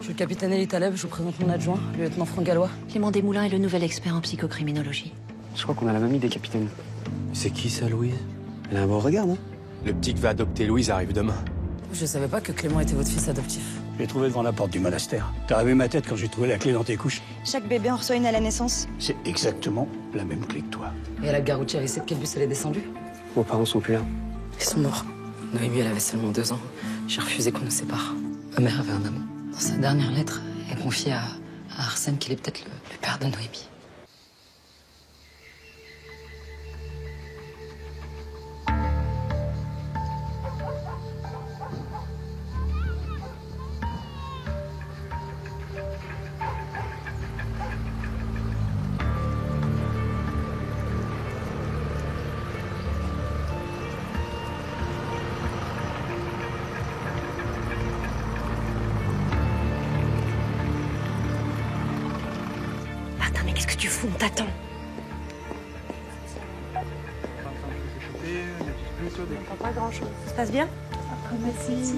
suis le capitaine Elie Taleb, je vous présente mon adjoint, le lieutenant Franck Gallois. Clément Desmoulins est le nouvel expert en psychocriminologie. Je crois qu'on a la même idée, capitaine. C'est qui ça, Louise? Elle a un bon regard, non? Le petit qui va adopter Louise arrive demain. Je savais pas que Clément était votre fils adoptif. Je l'ai trouvé devant la porte du monastère. T'as rêvé ma tête quand j'ai trouvé la clé dans tes couches. Chaque bébé en reçoit une à la naissance. C'est exactement la même clé que toi. Et la gare routière, il sait de quel bus elle est descendue? Vos parents sont plus là. Ils sont morts. Noémie, elle avait seulement 2 ans. J'ai refusé qu'on nous sépare. Ma mère avait un amant. Dans sa dernière lettre, elle confiait à Arsène qu'il est peut-être le père de Noémie. Martin, mais qu'est-ce que tu fous? On t'attend. Pas grand-chose. Ça se passe bien? Merci.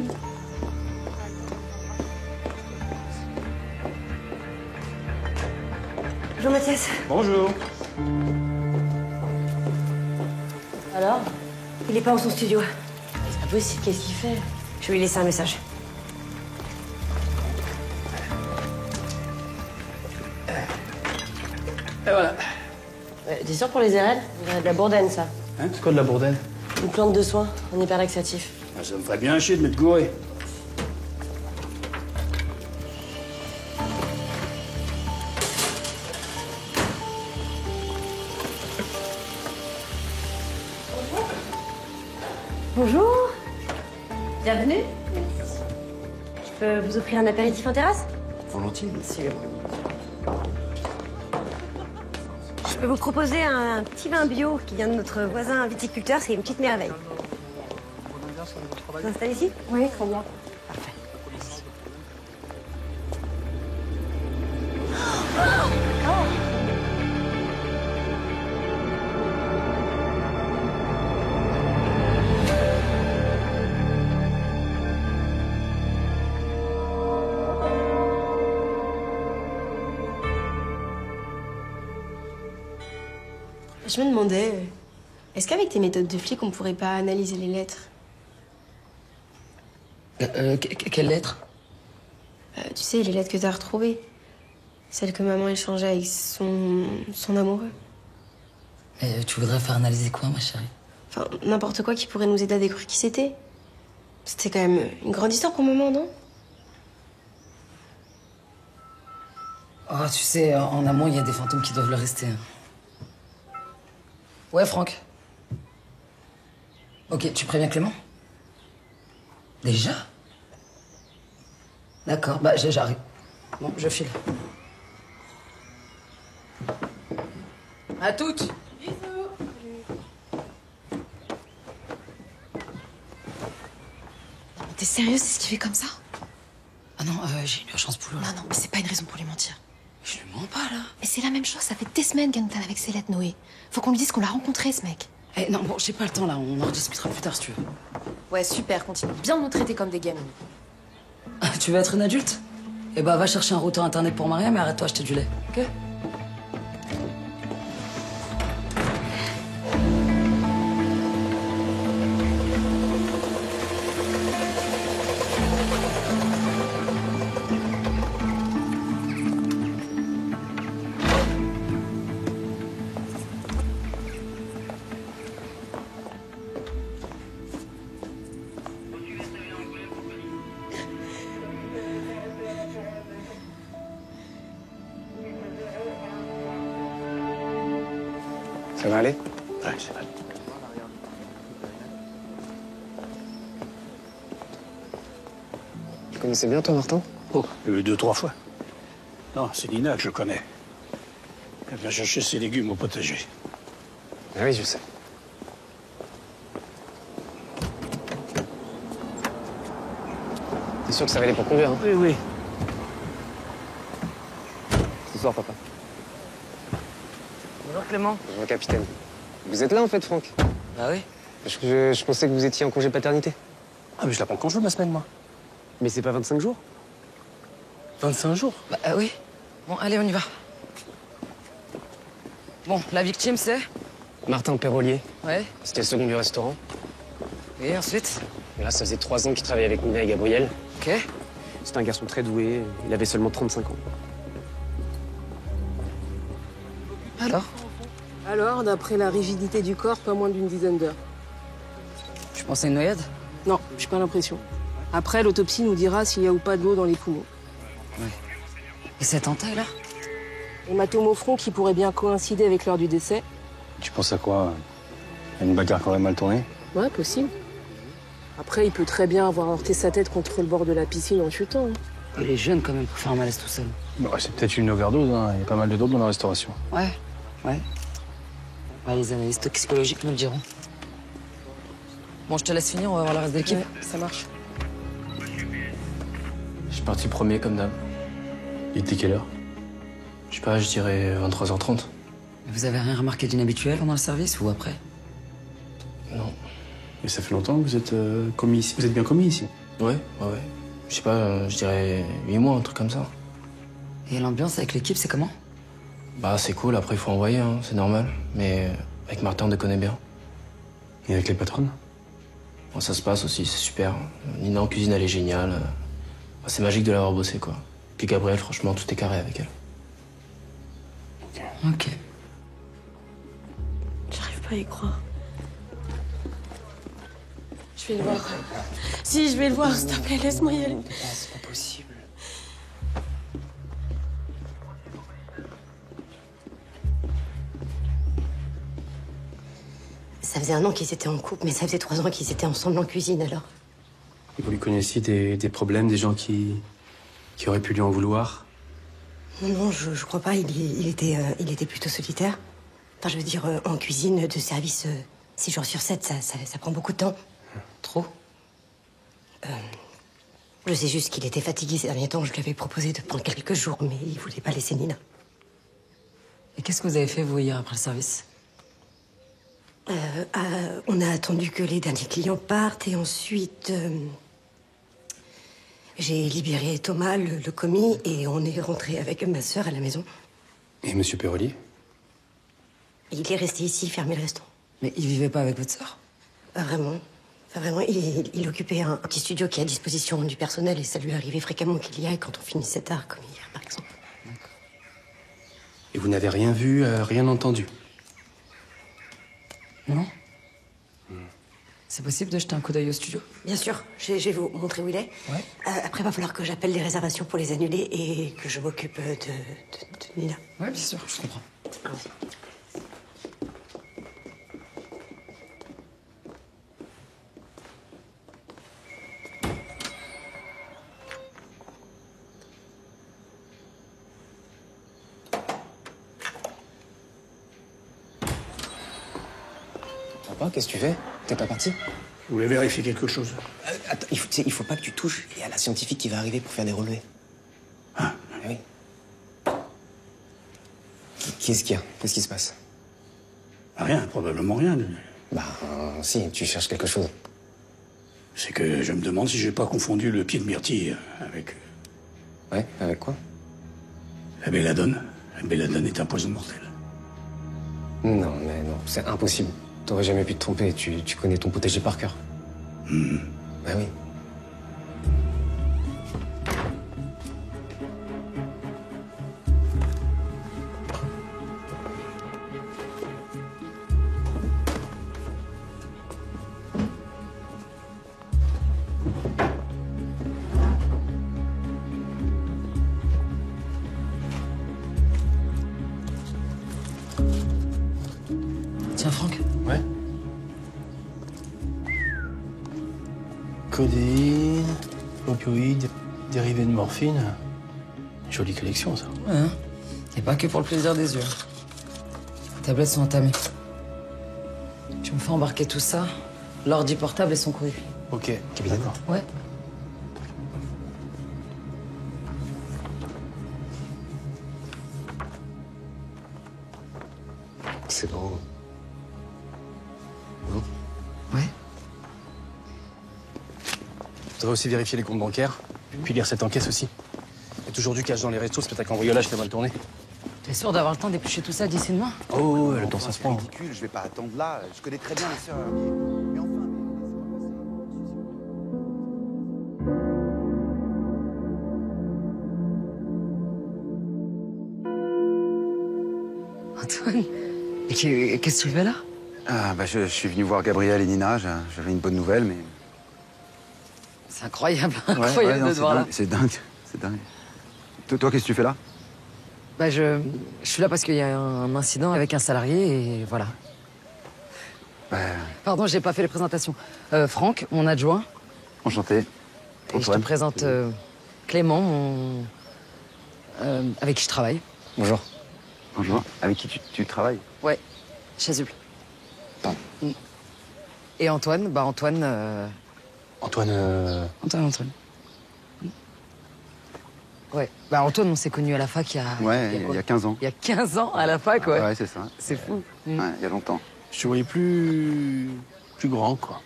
Bonjour Mathias. Bonjour. Alors? Il est pas en son studio. C'est pas possible, qu'est-ce qu'il fait? Je vais lui laisser un message. Et voilà. T'es sûr pour les érelles? On dirait de la bourdaine, ça. Hein, c'est quoi de la bourdaine? Une plante de soin, un hyperlaxatif. Ah, ça me ferait bien chier de m'être gouré. Bonjour. Bienvenue. Je peux vous offrir un apéritif en terrasse? Volontiers. Merci. Je peux vous proposer un petit vin bio qui vient de notre voisin viticulteur, c'est une petite merveille. Vous installez ici? Oui, très bien. Parfait. Je me demandais, est-ce qu'avec tes méthodes de flic, on pourrait pas analyser les lettres? Quelle lettre? Tu sais, les lettres que t'as retrouvées. Celles que maman échangeait avec son amoureux. Mais tu voudrais faire analyser quoi, ma chérie? Enfin, n'importe quoi qui pourrait nous aider à découvrir qui c'était. C'était quand même une grande histoire pour maman, non? Oh, tu sais, en amont, il y a des fantômes qui doivent le rester. Ouais, Franck. Ok, tu préviens Clément? Déjà? D'accord, bah j'arrive. Bon, je file. À toutes. T'es sérieuse, c'est ce qu'il fait comme ça? Ah non, j'ai une urgence boulot. Non, mais c'est pas une raison pour lui mentir. Je lui mens pas, là. Mais c'est la même chose, ça fait des semaines qu'elle est avec ses lettres, Noé. Faut qu'on lui dise qu'on l'a rencontré, ce mec. Eh non, bon, j'ai pas le temps, là. On en discutera plus tard, si tu veux. Ouais, super, continue bien de nous traiter comme des gamines. Ah, tu veux être une adulte? Eh bah, va chercher un routeur internet pour Maria, mais arrête-toi acheter du lait, ok? Ça va aller? Ouais, c'est vrai. Tu connaissais bien, toi, Martin? Oh, j'ai vu 2-3 fois. Non, c'est Nina que je connais. Elle vient chercher ses légumes au potager. Ah oui, je sais. T'es sûr que ça va aller pour conduire, hein? Oui, oui. Ce soir, papa. Bonjour Clément. Bonjour, capitaine. Vous êtes là, en fait, Franck? Bah oui. Je pensais que vous étiez en congé paternité. Ah, mais je la prends quand je veux, ma semaine, moi. Mais c'est pas 25 jours? 25 jours? Bah oui. Bon, allez, on y va. Bon, la victime, c'est? Martin Perrolier. Ouais. C'était le second du restaurant. Et ensuite? Et là, ça faisait 3 ans qu'il travaillait avec Nina et Gabriel. Ok. C'était un garçon très doué. Il avait seulement 35 ans. Alors, d'après la rigidité du corps, pas moins d'une dizaine d'heures. je pensais à une noyade. Non, j'ai pas l'impression. Après, l'autopsie nous dira s'il y a ou pas de l'eau dans les poumons. Et cette entaille, là? Hématome au front qui pourrait bien coïncider avec l'heure du décès. Tu penses à quoi? Une bagarre qui aurait mal tourné? Ouais, possible. Après, il peut très bien avoir heurté sa tête contre le bord de la piscine en chutant. Hein. Il est jeune, quand même, pour faire un malaise tout seul. Bah, c'est peut-être une overdose, hein. Il y a pas mal de dope dans la restauration. Ouais. Les analystes toxicologiques nous le diront. Bon, je te laisse finir, on va voir le reste de l'équipe. Ouais, ça marche. Je suis parti premier, comme d'hab. Il était quelle heure? Je sais pas, je dirais 23h30. Vous avez rien remarqué d'inhabituel pendant le service ou après? Non. Et ça fait longtemps que vous êtes commis ici? Vous êtes bien commis ici? Ouais. Je sais pas, je dirais 8 mois, un truc comme ça. Et l'ambiance avec l'équipe, c'est comment? Bah, c'est cool, après, il faut envoyer, hein, c'est normal. Mais avec Martin, on les connaît bien. Et avec les patronnes? Bon, ça se passe aussi, c'est super. Nina en cuisine, elle est géniale. C'est magique de l'avoir bossé, quoi. Puis Gabrielle, franchement, tout est carré avec elle. Ok. J'arrive pas à y croire. Je vais le voir. Si, je vais le voir, s'il te plaît, laisse-moi y aller. C'est pas possible. Ça faisait 1 an qu'ils étaient en couple, mais ça faisait 3 ans qu'ils étaient ensemble en cuisine, alors. Et vous lui connaissiez des problèmes, des gens qui auraient pu lui en vouloir? Non, je crois pas. Il était plutôt solitaire. Enfin, je veux dire, en cuisine de service 6 jours sur 7, ça prend beaucoup de temps. Trop? Je sais juste qu'il était fatigué ces derniers temps. Je lui avais proposé de prendre quelques jours, mais il voulait pas laisser Nina. Et qu'est-ce que vous avez fait, vous, hier, après le service? On a attendu que les derniers clients partent et ensuite... j'ai libéré Thomas, le commis, et on est rentré avec ma sœur à la maison. Et Monsieur Perrolier? Il est resté ici, fermer le restaurant. Mais il vivait pas avec votre sœur? Pas vraiment. Enfin, vraiment, il occupait un petit studio qui est à disposition du personnel et ça lui arrivait fréquemment qu'il y aille quand on finissait tard, comme hier, par exemple. Et vous n'avez rien vu, rien entendu? Non. C'est possible de jeter un coup d'œil au studio? Bien sûr, je vais vous montrer où il est. Ouais. Après, il va falloir que j'appelle les réservations pour les annuler et que je m'occupe de Nina. Ouais, bien sûr, je comprends. Allons-y. Papa, qu'est-ce que tu fais? T'es pas parti? Vous voulez vérifier quelque chose? Attends, il faut pas que tu touches. Il y a la scientifique qui va arriver pour faire des relevés. Ah. Oui. Qu'est-ce qu'il y a? Qu'est-ce qui se passe? Rien, probablement rien. Bah, si, tu cherches quelque chose. C'est que je me demande si j'ai pas confondu le pied de myrtille avec... Ouais, avec quoi? La belladone. La belladone est un poison mortel. Non, mais non, c'est impossible. T'aurais jamais pu te tromper, tu connais ton potager par cœur. Bah oui. Tiens, Franck. Ouais. Codéine, opioïdes, dérivés de morphine. Jolie collection, ça. Ouais, hein. Et pas que pour le plaisir des yeux. Les tablettes sont entamées. Tu me fais embarquer tout ça, l'ordi portable et son courrier. Ok, capitaine. Ouais. C'est bon. Ouais. Je voudrais aussi vérifier les comptes bancaires, puis lire cette enquête aussi. toujours du cash dans les restos, c'est peut-être un cambriolage qui a mal tourné. T'es sûr d'avoir le temps d'éplucher tout ça d'ici demain? Oh, le temps ça se prend. C'est ridicule, je vais pas attendre là. Je connais très bien les sœurs. Mais enfin, Antoine, qu'est-ce que tu fais là? Ah, bah, je suis venu voir Gabriel et Nina. J'avais une bonne nouvelle, mais. C'est incroyable, Ouais, incroyable non, de te voir là. C'est dingue, c'est dingue. Toi, qu'est-ce que tu fais là? Bah je suis là parce qu'il y a un incident avec un salarié et voilà. Pardon, j'ai pas fait les présentations. Franck, mon adjoint. Enchanté. Et je te présente Clément, avec qui je travaille. Bonjour. Bonjour. Avec qui tu travailles? Ouais, Chasuble. Et Antoine, bah Antoine. Antoine. Ouais. Bah Antoine, on s'est connus à la fac il y a... Ouais, il y a 15 ans. Il y a 15 ans à la fac, ouais. Ouais, c'est ça. C'est fou. Ouais, il y a longtemps. Je te voyais plus grand, quoi.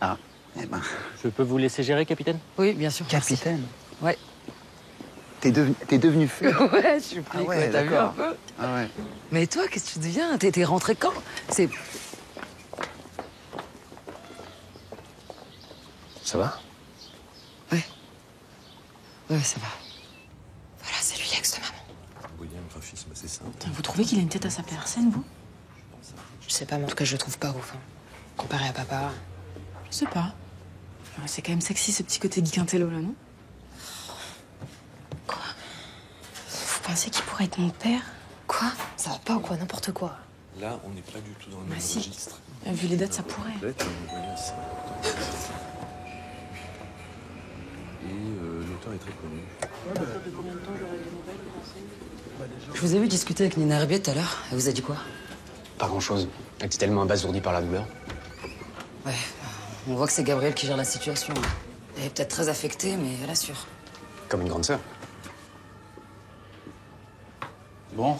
Ah, eh ben... Je peux vous laisser gérer, capitaine? Oui, bien sûr. Capitaine? Ouais. T'es devenu flic? Ouais, je suis flic, ouais, t'as vu un peu? Ah ouais. Mais toi, qu'est-ce que tu deviens? T'es rentré quand? C'est... Ça va? Ouais. Ouais, ça va. Voilà, c'est lui l'ex de maman. William, graphisme, c'est simple. Vous trouvez qu'il a une tête à s'appeler Arsène, vous? Je sais pas, mais en tout cas, je le trouve pas ouf. Comparé à papa. Je sais pas. C'est quand même sexy, ce petit côté geekintello, là, non? Quoi? Vous pensez qu'il pourrait être mon père? Quoi? Ça va pas ou quoi? N'importe quoi. Là, on n'est pas du tout dans le même si. registre. Vu les dates, ça pourrait. Peut-être, mais voilà, c'est important. Et l'auteur est très connu. Je vous ai vu discuter avec Nina Herbier tout à l'heure. Elle vous a dit quoi? Pas grand-chose. Elle était tellement abasourdie par la douleur. Ouais, on voit que c'est Gabriel qui gère la situation. Elle est peut-être très affectée, mais elle assure. Comme une grande sœur. Bon.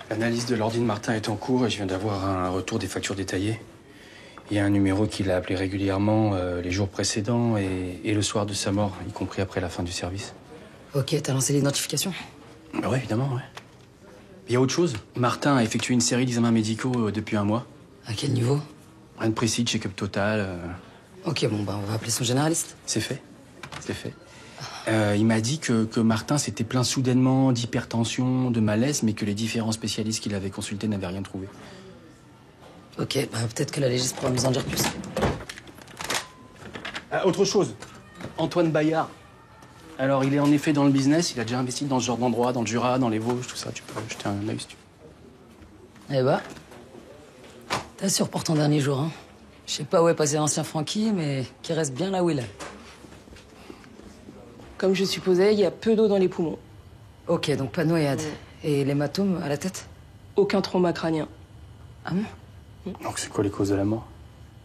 L'analyse de l'ordi de Martin est en cours et je viens d'avoir un retour des factures détaillées. Il y a un numéro qui l'a appelé régulièrement les jours précédents et le soir de sa mort, y compris après la fin du service. Ok, t'as lancé l'identification? Bah ouais, évidemment, ouais. Il y a autre chose. Martin a effectué une série d'examens médicaux depuis un mois. À quel niveau? Rien de précis, check-up total. Ok, bon, bah on va appeler son généraliste. C'est fait. C'est fait. Il m'a dit que Martin s'était plaint soudainement d'hypertension, de malaise, mais que les différents spécialistes qu'il avait consultés n'avaient rien trouvé. Ok, bah peut-être que la légiste pourra nous en dire plus. Autre chose. Antoine Bayard. Alors, il est en effet dans le business, il a déjà investi dans ce genre d'endroit, dans le Jura, dans les Vosges, tout ça. Tu peux jeter un œil si tu veux. Eh bah, t'assures pour ton dernier jour, hein. Je sais pas où est passé l'ancien Francky, mais qui reste bien là où il est. Comme je supposais, il y a peu d'eau dans les poumons. Ok, donc pas de noyade. Et l'hématome à la tête? Aucun trauma crânien. Ah bon? Donc, c'est quoi les causes de la mort?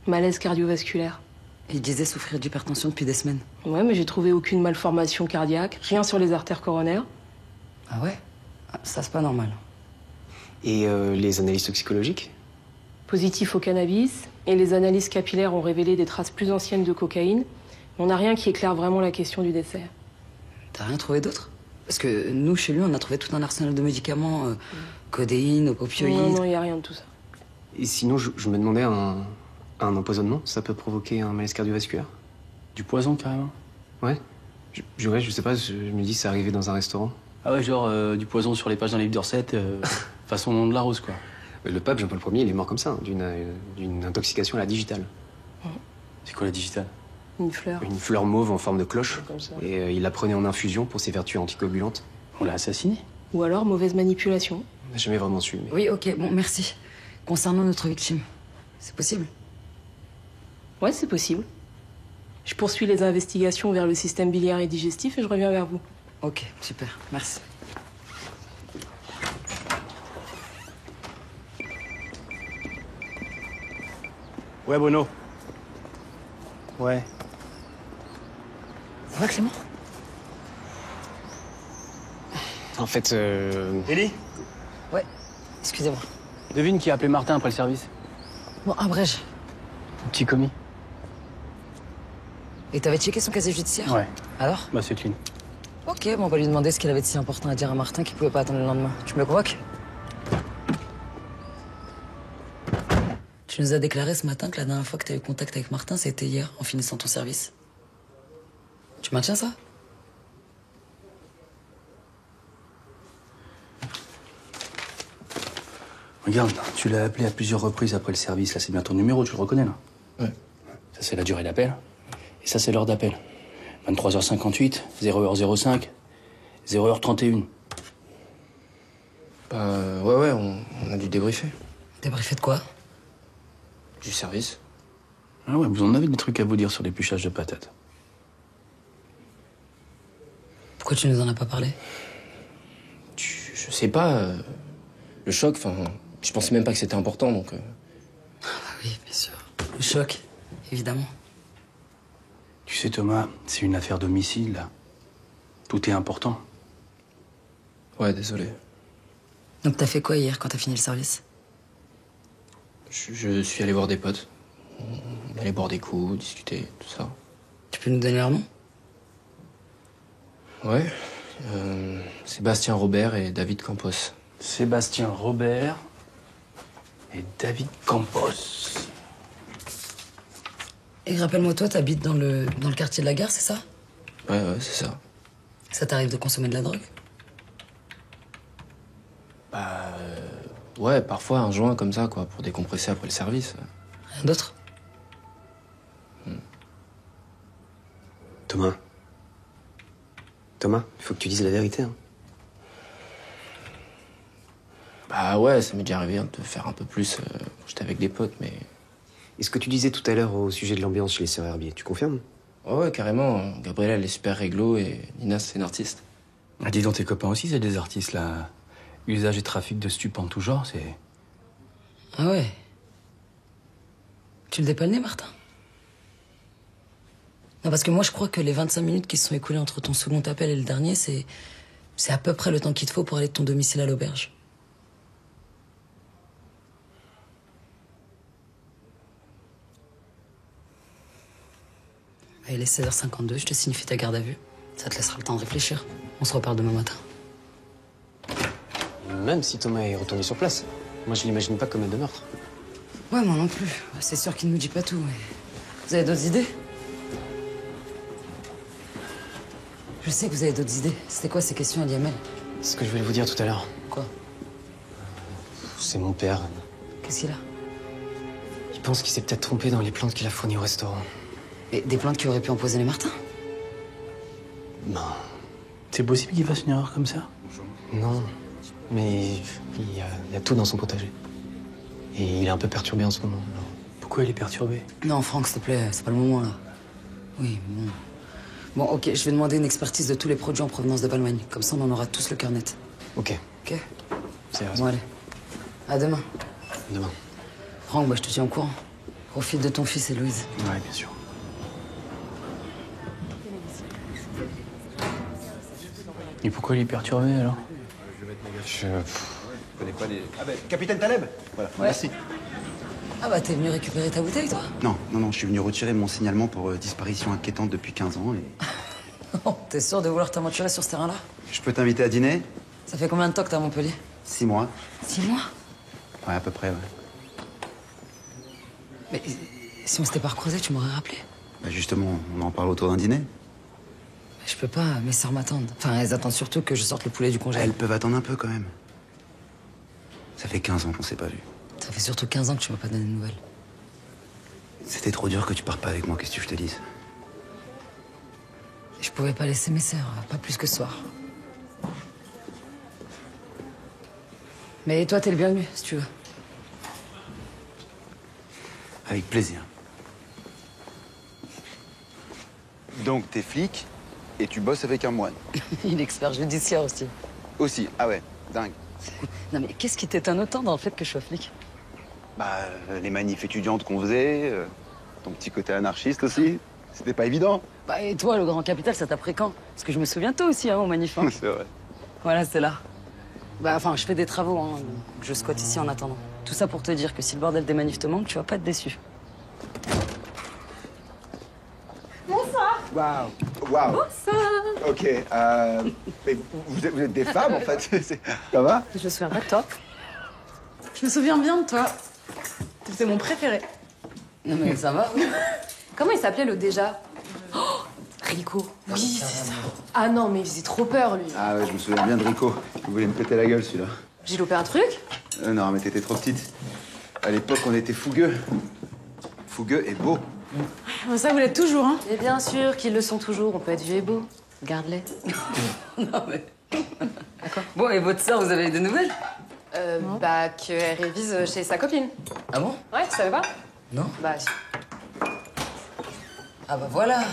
Malaise cardiovasculaire. Il disait souffrir d'hypertension depuis des semaines. Ouais, mais j'ai trouvé aucune malformation cardiaque, rien sur les artères coronaires. Ah ouais? Ah, ça, c'est pas normal. Et les analyses toxicologiques? Positif au cannabis, et les analyses capillaires ont révélé des traces plus anciennes de cocaïne. Mais on n'a rien qui éclaire vraiment la question du décès. T'as rien trouvé d'autre? Parce que nous, chez lui, on a trouvé tout un arsenal de médicaments, codéine, opioïdes. Non, il n'y a rien de tout ça. Et sinon, je me demandais, un empoisonnement, ça peut provoquer un malaise cardiovasculaire? Du poison, carrément? Ouais. Je sais pas, je me dis, c'est arrivé dans un restaurant. Ah ouais, genre du poison sur les pages d'un livre de recettes, façon nom de la rose, quoi. Le pape Jean-Paul Ier, il est mort comme ça, d'une intoxication à la digitale. C'est quoi la digitale? Une fleur. Une fleur mauve en forme de cloche. Comme ça. Et il la prenait en infusion pour ses vertus anticoagulantes. On l'a assassiné? Ou alors mauvaise manipulation. On n'a jamais vraiment su. Mais... Oui, ok, bon, merci. Concernant notre victime, c'est possible? Ouais, c'est possible. Je poursuis les investigations vers le système biliaire et digestif et je reviens vers vous. Ok, super, merci. Ouais, Bruno. Ouais. Ça va, Clément? En fait, Ellie? Ouais, excusez-moi. Devine qui a appelé Martin après le service. Bon, abrège. Petit commis. Et t'avais checké son casier judiciaire? Ouais. Alors? Bah, c'est clean. Ok, bon, on va lui demander ce qu'il avait de si important à dire à Martin qu'il pouvait pas attendre le lendemain. Tu me le convoques? Tu nous as déclaré ce matin que la dernière fois que tu as eu contact avec Martin, c'était hier, en finissant ton service. Tu maintiens ça? Regarde, tu l'as appelé à plusieurs reprises après le service. Là, c'est bien ton numéro, tu le reconnais, là? Ouais. Ça, c'est la durée d'appel. Et ça, c'est l'heure d'appel. 23h58, 0h05, 0h31. Bah, ouais, on a dû débriefer. Débriefé de quoi? Du service. Ah ouais, vous en avez des trucs à vous dire sur l'épluchage de patates. Pourquoi tu nous en as pas parlé? Je sais pas. Le choc, enfin, je pensais même pas que c'était important, donc... Ah bah oui, bien sûr. Le choc, évidemment. Tu sais, Thomas, c'est une affaire d'homicide, là. Tout est important. Ouais, désolé. Donc t'as fait quoi hier quand t'as fini le service? Je suis allé voir des potes. On allait boire des coups, discuter, tout ça. Tu peux nous donner leur nom? Ouais. Sébastien Robert et David Campos. Sébastien Robert et David Campos. Et rappelle-moi, toi, t'habites dans le quartier de la gare, c'est ça? Ouais, c'est ça. Ça t'arrive de consommer de la drogue? Bah... ouais, parfois un joint comme ça, quoi, pour décompresser après le service. Rien d'autre? Thomas, il faut que tu dises la vérité. Hein. Bah ouais, ça m'est déjà arrivé de faire un peu plus quand j'étais avec des potes, mais... Et ce que tu disais tout à l'heure au sujet de l'ambiance chez les sœurs Herbier, tu confirmes? Ouais, carrément. Gabriella, elle est super réglo et Nina, c'est une artiste. Ah, dis donc, tes copains aussi, c'est des artistes, là. Usage et trafic de stupes en tout genre, c'est... Ah ouais. Tu le dépannes, Martin? Non, parce que moi, je crois que les 25 minutes qui se sont écoulées entre ton second appel et le dernier, c'est à peu près le temps qu'il te faut pour aller de ton domicile à l'auberge. Il est 16h52, je te signifie ta garde à vue. Ça te laissera le temps de réfléchir. On se reparle demain matin. Même si Thomas est retourné sur place. Moi, je l'imagine pas comme un de meurtre. Ouais, moi non plus. C'est sûr qu'il ne nous dit pas tout, mais... Vous avez d'autres idées? Je sais que vous avez d'autres idées. C'était quoi ces questions à Liamel? C'est ce que je voulais vous dire tout à l'heure. Quoi? C'est mon père. Qu'est-ce qu'il a? Il pense qu'il s'est peut-être trompé dans les plantes qu'il a fournies au restaurant. Et des plantes qui auraient pu empoisonner Martin? Non. C'est possible qu'il fasse une erreur comme ça? Non. Mais il y a tout dans son potager. Et il est un peu perturbé en ce moment. Alors. Pourquoi il est perturbé? Non, Franck, s'il te plaît, c'est pas le moment, là. Oui, bon... Bon, ok, je vais demander une expertise de tous les produits en provenance de Valmagne. Comme ça, on en aura tous le cœur net. Ok. Ok? C'est vrai. Bon, allez. À demain. Demain. Franck, bah, je te tiens au courant. Profite de ton fils et Louise. Ouais, bien sûr. Et pourquoi il est perturbé, alors? Je connais pas les... Ah ben, capitaine Taleb. Voilà, Ouais. merci. Ah bah, t'es venu récupérer ta bouteille, toi? Non, je suis venu retirer mon signalement pour disparition inquiétante depuis 15 ans et... Oh, t'es sûr de vouloir t'aventurer sur ce terrain-là? Je peux t'inviter à dîner? Ça fait combien de temps que t'es à Montpellier? 6 mois. 6 mois? Ouais, à peu près, ouais. Mais si on s'était pas recroisés, tu m'aurais rappelé. Bah justement, on en parle autour d'un dîner. Je peux pas, mes sœurs m'attendent. Enfin, elles attendent surtout que je sorte le poulet du congé. Elles peuvent attendre un peu, quand même. Ça fait 15 ans qu'on s'est pas vus. Ça fait surtout 15 ans que tu m'as pas donné de nouvelles. C'était trop dur que tu partes pas avec moi, qu'est-ce que tu veux que je te dise? Et je pouvais pas laisser mes sœurs, pas plus que ce soir. Mais toi, t'es le bienvenu, si tu veux. Avec plaisir. Donc, t'es flic et tu bosses avec un moine. Il est expert judiciaire aussi. Aussi, ah ouais, dingue. Non mais qu'est-ce qui t'étonne autant dans le fait que je sois flic? Bah, les manifs étudiantes qu'on faisait, ton petit côté anarchiste aussi, c'était pas évident. Bah et toi, le Grand Capital, ça t'a pris quand? Parce que je me souviens toi aussi, hein, au manif. Hein. C'est vrai. Voilà, c'est là. Bah enfin, je fais des travaux, hein. Je squatte ici en attendant. Tout ça pour te dire que si le bordel des manifs te manque, tu vas pas être déçu. Bonsoir. Waouh. Waouh. Bonsoir. Ok. Mais vous êtes des femmes, en fait. Ça va? Je me souviens pas de toi. Je me souviens bien de toi. C'était mon préféré. Non mais ça va. Comment il s'appelait le déjà? Oh, Rico. Oui, c'est ça. Ah non, mais il faisait trop peur, lui. Ah ouais, je me souviens bien de Rico. Il voulait me péter la gueule, celui-là. J'ai loupé un truc? Non, mais t'étais trop petite. À l'époque, on était fougueux. Fougueux et beaux. Ça, vous l'êtes toujours, hein? Et bien sûr qu'ils le sont toujours. On peut être vieux et beau. Garde-les. Non mais... D'accord. Bon, et votre sœur, vous avez eu des nouvelles? Bah, qu'elle révise chez sa copine. Ah bon? Ouais, tu savais pas? Non. Bah, si. Ah bah voilà.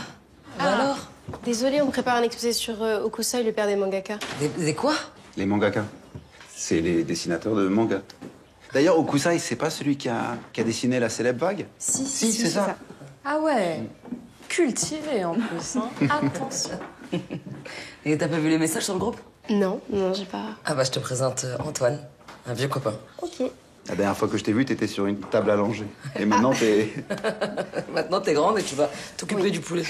Bah alors? Désolée, on prépare un exposé sur Hokusai, le père des mangaka. Des quoi? Les mangaka. C'est les dessinateurs de manga. D'ailleurs, Hokusai, c'est pas celui qui a dessiné la célèbre vague? Si, c'est ça. Ah ouais. Cultivé, en plus, hein. Attention. Et t'as pas vu les messages sur le groupe? Non, j'ai pas... Ah bah je te présente Antoine, un vieux copain. Ok. La dernière fois que je t'ai vu, t'étais sur une table allongée. Et maintenant, t'es... Maintenant t'es grande et tu vas t'occuper du poulet.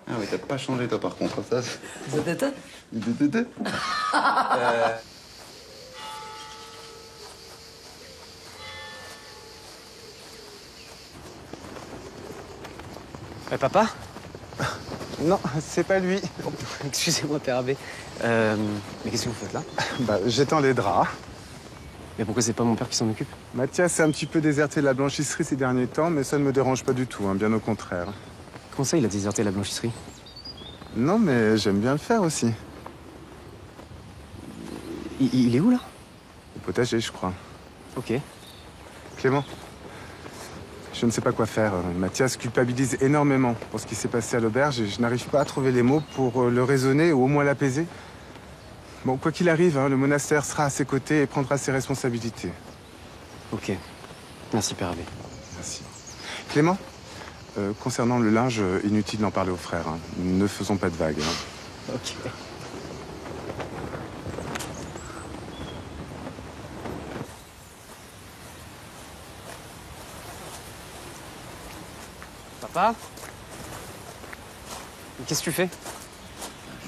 Ah oui, t'as pas changé, toi, par contre. Ça, Papa? Non, c'est pas lui. Excusez-moi, Père Abbé. Mais qu'est-ce que vous faites là? Bah, j'étends les draps. Mais pourquoi c'est pas mon père qui s'en occupe? Mathias s'est un petit peu déserté de la blanchisserie ces derniers temps, mais ça ne me dérange pas du tout, hein, bien au contraire. Comment ça, il a déserté la blanchisserie? Non, mais j'aime bien le faire aussi. Il est où, là? Au potager, je crois. Ok. Clément, je ne sais pas quoi faire. Mathias culpabilise énormément pour ce qui s'est passé à l'auberge et je n'arrive pas à trouver les mots pour le raisonner ou au moins l'apaiser. Bon, quoi qu'il arrive, hein, le monastère sera à ses côtés et prendra ses responsabilités. Ok. Merci, Père Abbé. Merci. Clément, concernant le linge, inutile d'en parler aux frères. Hein. Ne faisons pas de vagues. Hein. Ok. Papa? Qu'est-ce que tu fais?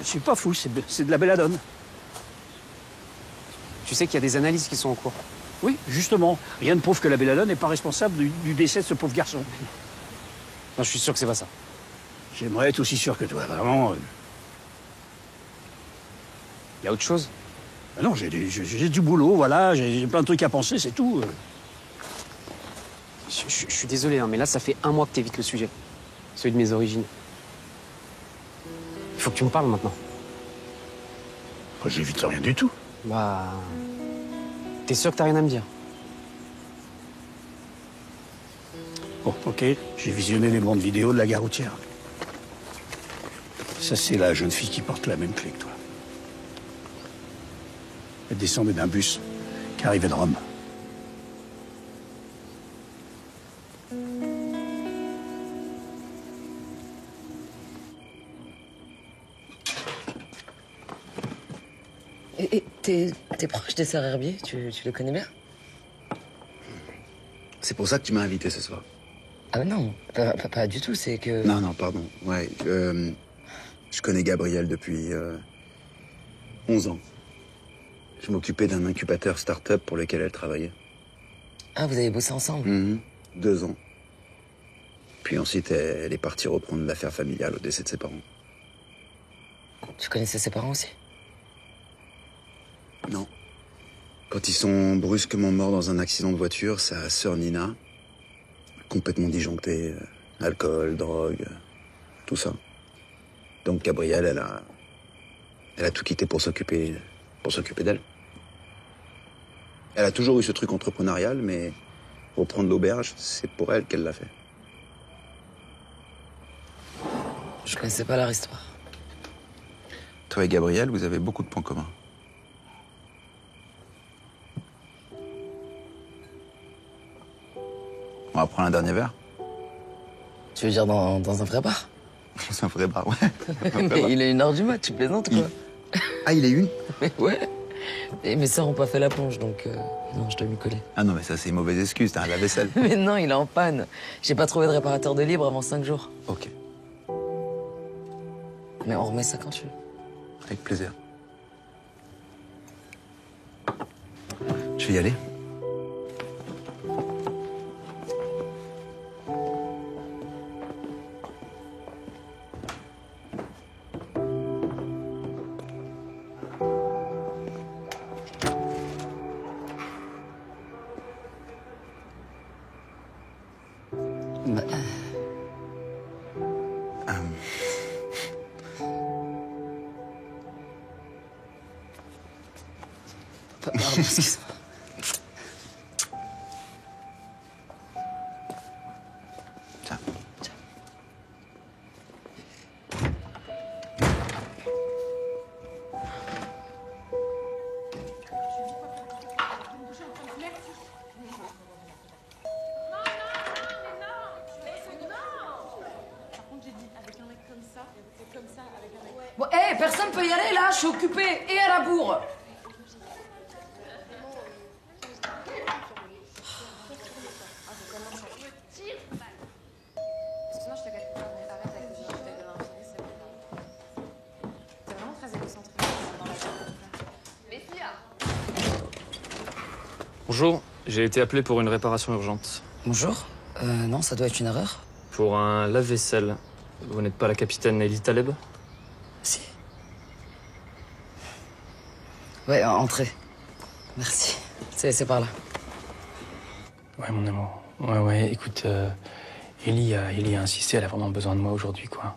Je suis pas fou, c'est de la belladone. Tu sais qu'il y a des analyses qui sont en cours. Oui, justement. Rien ne prouve que la belladone n'est pas responsable du décès de ce pauvre garçon. Non, je suis sûr que c'est pas ça. J'aimerais être aussi sûr que toi, vraiment. Il y a autre chose? Ben non, j'ai du boulot, voilà, j'ai plein de trucs à penser, c'est tout. Je suis désolé, hein, mais là, ça fait 1 mois que t'évites le sujet. Celui de mes origines. Il faut que tu me parles maintenant. Moi, j'évite rien du tout. Bah... T'es sûr que t'as rien à me dire? Bon, ok, j'ai visionné les bandes vidéo de la gare routière. Ça, c'est la jeune fille qui porte la même clé que toi. Elle descendait d'un bus qui arrivait de Rome. Et t'es proche des sœurs Herbier? Tu les connais bien? C'est pour ça que tu m'as invité ce soir. Ah mais non, pas du tout, c'est que... Non, pardon. Ouais, je connais Gabriel depuis 11 ans. Je m'occupais d'un incubateur start-up pour lequel elle travaillait. Ah, vous avez bossé ensemble? 2 ans. Puis ensuite, elle est partie reprendre l'affaire familiale au décès de ses parents. Tu connaissais ses parents aussi? Non. Quand ils sont brusquement morts dans un accident de voiture, sa sœur Nina, complètement disjonctée, alcool, drogue, tout ça. Donc Gabrielle, elle a tout quitté pour s'occuper d'elle. Elle a toujours eu ce truc entrepreneurial, mais reprendre l'auberge, c'est pour elle qu'elle l'a fait. Je connaissais pas leur histoire. Toi et Gabrielle, vous avez beaucoup de points communs. On va prendre un dernier verre? Tu veux dire dans un vrai bar? C'est un vrai bar, ouais. Mais il est 1h du mat, tu plaisantes quoi? Ah, il est 1? Mais ouais. Et mes sœurs ont pas fait la plonge, donc non, je dois m'y coller. Ah non, mais ça, c'est une mauvaise excuse, t'as un lave-vaisselle. Mais non, il est en panne. J'ai pas trouvé de réparateur de libre avant 5 jours. Ok. Mais on remet ça quand tu veux. Avec plaisir. Je vais y aller. Pardon, excuse-moi. Bon, hé, personne peut y aller là, je suis occupée et à la bourre. Bonjour, j'ai été appelé pour une réparation urgente. Bonjour. Non, ça doit être une erreur. Pour un lave-vaisselle. Vous n'êtes pas la capitaine Nelly Taleb? Si. Ouais, entrez. Merci. C'est par là. Ouais, mon amour. Ouais, écoute, Ellie a insisté, elle a vraiment besoin de moi aujourd'hui, quoi.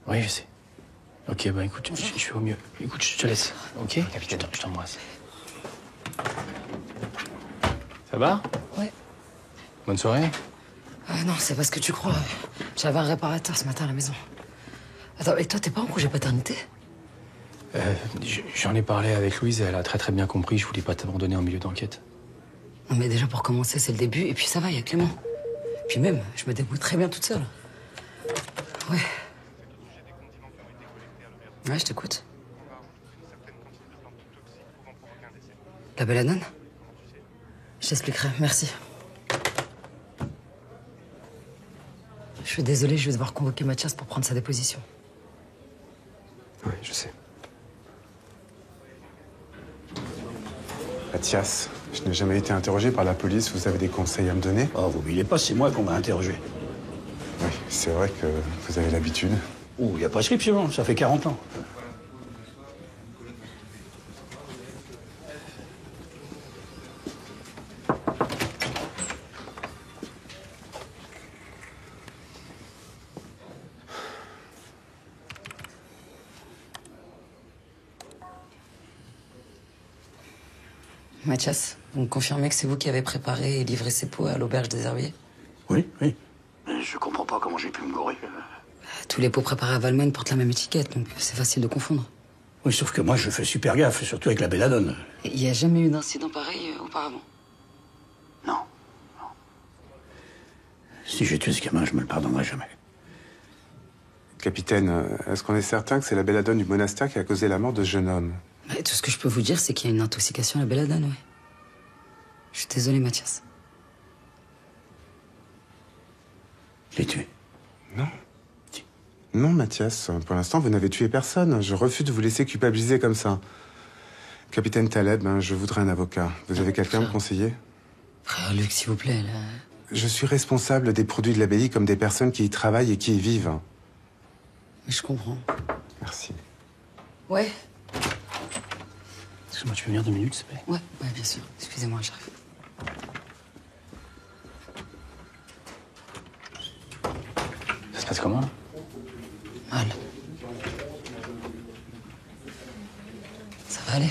Oui, je sais. Ok, bah écoute, je fais au mieux. Écoute, je te laisse, ok? Capitaine, je t'embrasse. Ça va? Ouais. Bonne soirée? Non, c'est pas ce que tu crois. J'avais un réparateur ce matin à la maison. Attends, et toi, t'es pas en congé paternité? J'en ai parlé avec Louise et elle a très bien compris. Je voulais pas t'abandonner en milieu d'enquête. Non, mais déjà, pour commencer, c'est le début. Et puis ça va, il y a Clément. Puis même, je me débrouille très bien toute seule. Ouais. Ouais, je t'écoute. La belladone? Je t'expliquerai, merci. Je suis désolée, je vais devoir convoquer Mathias pour prendre sa déposition. Oui, je sais. Mathias, je n'ai jamais été interrogé par la police. Vous avez des conseils à me donner? Oh, vous oubliez pas, c'est moi qu'on m'a interrogé. Oui, c'est vrai que vous avez l'habitude. Oh, il y a prescription, ça fait 40 ans. Mathias, vous me confirmez que c'est vous qui avez préparé et livré ces pots à l'auberge des Herbiers? Oui. Je comprends pas comment j'ai pu me gourer. Tous les pots préparés à Valmont portent la même étiquette, donc c'est facile de confondre. Oui, sauf que moi, je fais super gaffe, surtout avec la belladone. Il n'y a jamais eu d'incident pareil auparavant? Non. Si j'ai tué ce gamin, je me le pardonnerai jamais. Capitaine, est-ce qu'on est certain que c'est la belladone du monastère qui a causé la mort de ce jeune homme? Tout ce que je peux vous dire, c'est qu'il y a une intoxication à la belladone, ouais. Je suis désolée, Mathias. Je l'ai tué. Non. Non, Mathias. Pour l'instant, vous n'avez tué personne. Je refuse de vous laisser culpabiliser comme ça. Capitaine Taleb, je voudrais un avocat. Vous avez quelqu'un à me conseiller? Frère Luc, s'il vous plaît, là... Je suis responsable des produits de l'abbaye comme des personnes qui y travaillent et qui y vivent. Mais je comprends. Merci. Ouais. Excuse-moi, tu peux venir 2 minutes, s'il te plaît? Ouais, bien sûr. Excusez-moi, j'arrive. Ça se passe comment, là? Mal. Ça va aller?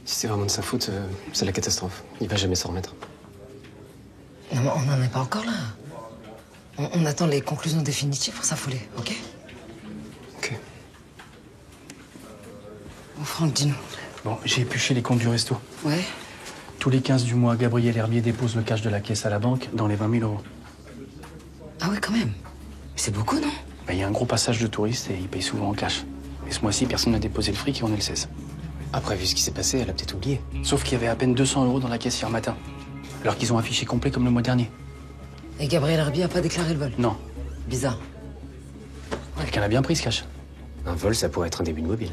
Si c'est vraiment de sa faute, c'est la catastrophe. Il va jamais s'en remettre. Non, mais on n'en est pas encore là. On attend les conclusions définitives pour s'affoler, ok? Ok. Bon, Franck, dis-nous. Bon, j'ai épluché les comptes du resto. Ouais. Tous les 15 du mois, Gabriel Herbier dépose le cash de la caisse à la banque dans les 20 000 €. Ah ouais, quand même. C'est beaucoup, non? Il y a un gros passage de touristes et ils payent souvent en cash. Et ce mois-ci, personne n'a déposé le fric et on est le 16. Après, vu ce qui s'est passé, elle a peut-être oublié. Sauf qu'il y avait à peine 200 € dans la caisse hier matin. Alors qu'ils ont affiché complet comme le mois dernier. Et Gabriel Herbier a pas déclaré le vol? Non. Bizarre. Ouais. qu'il y en a bien pris, ce cash. Un vol, ça pourrait être un début de mobile.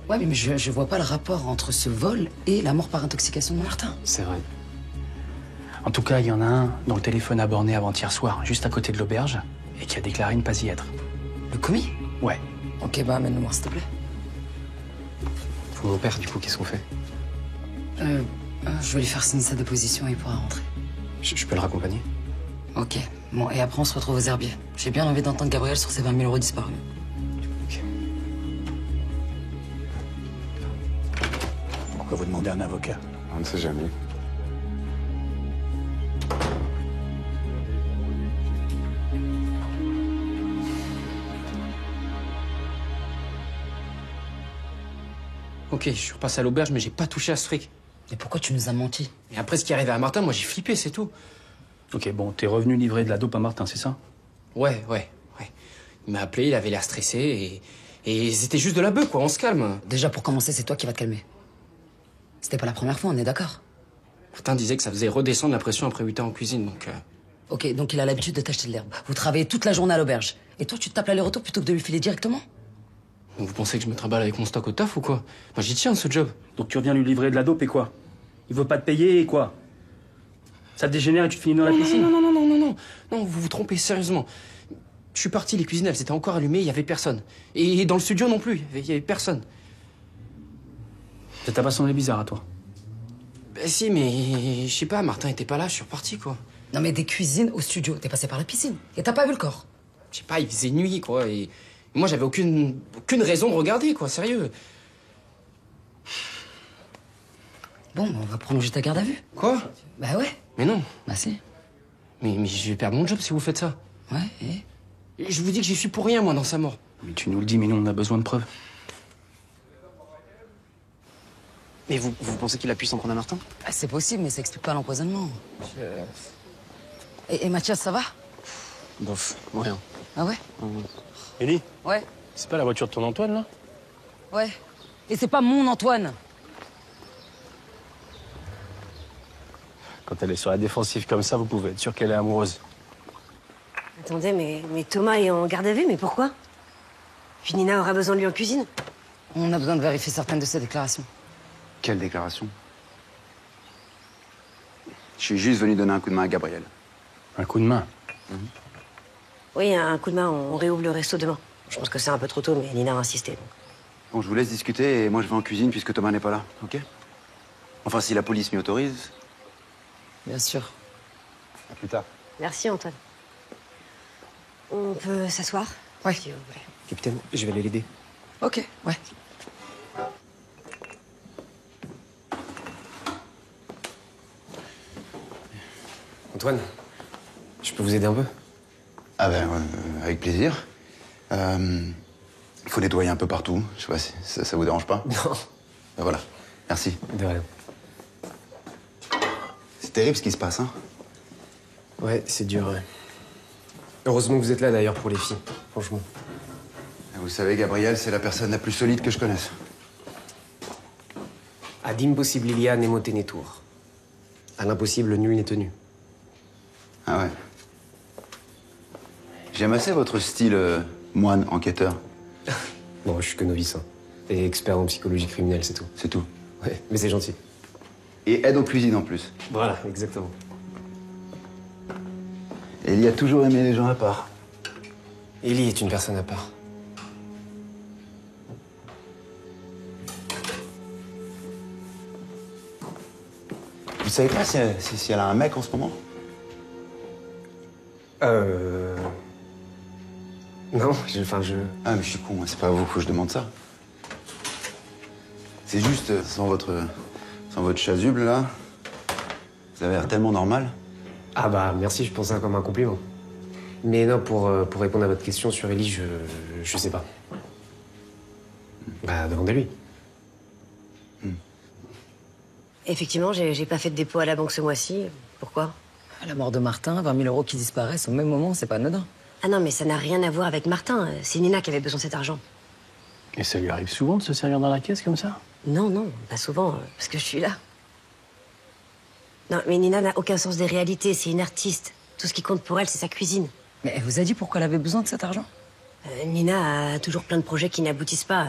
Ouais, mais je vois pas le rapport entre ce vol et la mort par intoxication de Martin. C'est vrai. En tout cas, il y en a un dont le téléphone a borné avant-hier soir, juste à côté de l'auberge, et qui a déclaré ne pas y être. Le commis? Ouais. Ok, bah amène-le-moi, s'il te plaît. Pour mon père, du coup, qu'est-ce qu'on fait? Je vais lui faire signer sa déposition et il pourra rentrer. Je peux le raccompagner? Ok. Bon, et après, on se retrouve aux herbiers. J'ai bien envie d'entendre Gabriel sur ses 20 000 € disparus. Pourquoi vous demandez un avocat? On ne sait jamais. Ok, je suis repassé à l'auberge, mais j'ai pas touché à ce fric. Mais pourquoi tu nous as menti? Et après ce qui est arrivé à Martin, moi j'ai flippé, c'est tout. Ok, bon, t'es revenu livrer de la dope à Martin, c'est ça? Ouais. Il m'a appelé, il avait l'air stressé et c'était juste de la bœuf, quoi, on se calme. Déjà, pour commencer, c'est toi qui vas te calmer. C'était pas la première fois, on est d'accord? Martin disait que ça faisait redescendre la pression après 8 ans en cuisine, donc... Ok, donc il a l'habitude de t'acheter de l'herbe. Vous travaillez toute la journée à l'auberge. Et toi, tu te tapes l'aller-retour plutôt que de lui filer directement? Vous pensez que je me trimballe avec mon stock au taf ou quoi? Moi j'y tiens, ce job. Donc tu reviens lui livrer de la dope et quoi? Il veut pas te payer et quoi? Ça te dégénère et tu te finis dans la piscine? Non, vous vous trompez, sérieusement. Je suis parti, les cuisines, elles étaient encore allumées, il y avait personne. Et dans le studio non plus, il y avait personne. Ça t'a pas semblé bizarre à toi? Ben si, mais je sais pas, Martin était pas là, je suis reparti, quoi. Non mais des cuisines au studio, t'es passé par la piscine. Et t'as pas vu le corps? Je sais pas, il faisait nuit, quoi, et... Moi, j'avais aucune raison de regarder, quoi, sérieux. Bon, on va prolonger ta garde à vue. Quoi? Bah ouais. Mais non. Bah si. Mais je vais perdre mon job si vous faites ça. Ouais, et je vous dis que j'y suis pour rien, moi, dans sa mort. Mais tu nous le dis, mais nous, on a besoin de preuves. Mais vous pensez qu'il a pu s'en prendre à Martin? Ah, c'est possible, mais ça explique pas l'empoisonnement. Et Mathias, ça va? Bof, rien. Ah ouais? Ellie? Ouais. C'est pas la voiture de ton Antoine, là? Ouais. Et c'est pas mon Antoine. Quand elle est sur la défensive comme ça, vous pouvez être sûr qu'elle est amoureuse. Attendez, mais Thomas est en garde à vue, mais pourquoi? Puis Nina aura besoin de lui en cuisine. On a besoin de vérifier certaines de ses déclarations. Quelle déclaration? Je suis juste venu donner un coup de main à Gabriel. Un coup de main? Oui, un coup de main, on réouvre le resto demain. Je pense que c'est un peu trop tôt, mais Nina a insisté. Donc. Bon, je vous laisse discuter et moi je vais en cuisine puisque Thomas n'est pas là, ok? Enfin, si la police m'y autorise. Bien sûr. À plus tard. Merci, Antoine. On peut s'asseoir? Ouais. Si vous voulez. Capitaine, je vais aller l'aider. Ok, ouais. Antoine, je peux vous aider un peu? Ah ben, avec plaisir. Il faut nettoyer un peu partout. Je sais pas si ça vous dérange pas? Non. Ben voilà, merci. De rien. C'est terrible ce qui se passe, hein? Ouais, c'est dur, ouais. Heureusement que vous êtes là, d'ailleurs, pour les filles. Franchement. Vous savez, Gabriel, c'est la personne la plus solide que je connaisse. Ad impossibilia nemo tenetur. À l'impossible, nul n'est tenu. Ah ouais. J'aime assez votre style moine enquêteur. Non, je suis que novice, hein. Et expert en psychologie criminelle, c'est tout. C'est tout. Ouais, mais c'est gentil. Et aide aux cuisines en plus. Voilà, exactement. Ellie a toujours aimé les gens à part. Ellie est une personne à part. Vous savez pas si elle a un mec en ce moment? Non, Ah, mais je suis con, c'est pas à vous que je demande ça. C'est juste, sans votre chasuble, là, vous avez l'air tellement normal. Ah bah, merci, je pense ça comme un compliment. Mais non, pour répondre à votre question sur Ellie, je sais pas. Bah, demandez-lui. Effectivement, j'ai pas fait de dépôt à la banque ce mois-ci. Pourquoi? À la mort de Martin, 20 000 € qui disparaissent au même moment, c'est pas anodin. Ah non, mais ça n'a rien à voir avec Martin. C'est Nina qui avait besoin de cet argent. Et ça lui arrive souvent de se servir dans la caisse comme ça? Non, pas souvent, parce que je suis là. Non, mais Nina n'a aucun sens des réalités, c'est une artiste. Tout ce qui compte pour elle, c'est sa cuisine. Mais elle vous a dit pourquoi elle avait besoin de cet argent? Nina a toujours plein de projets qui n'aboutissent pas.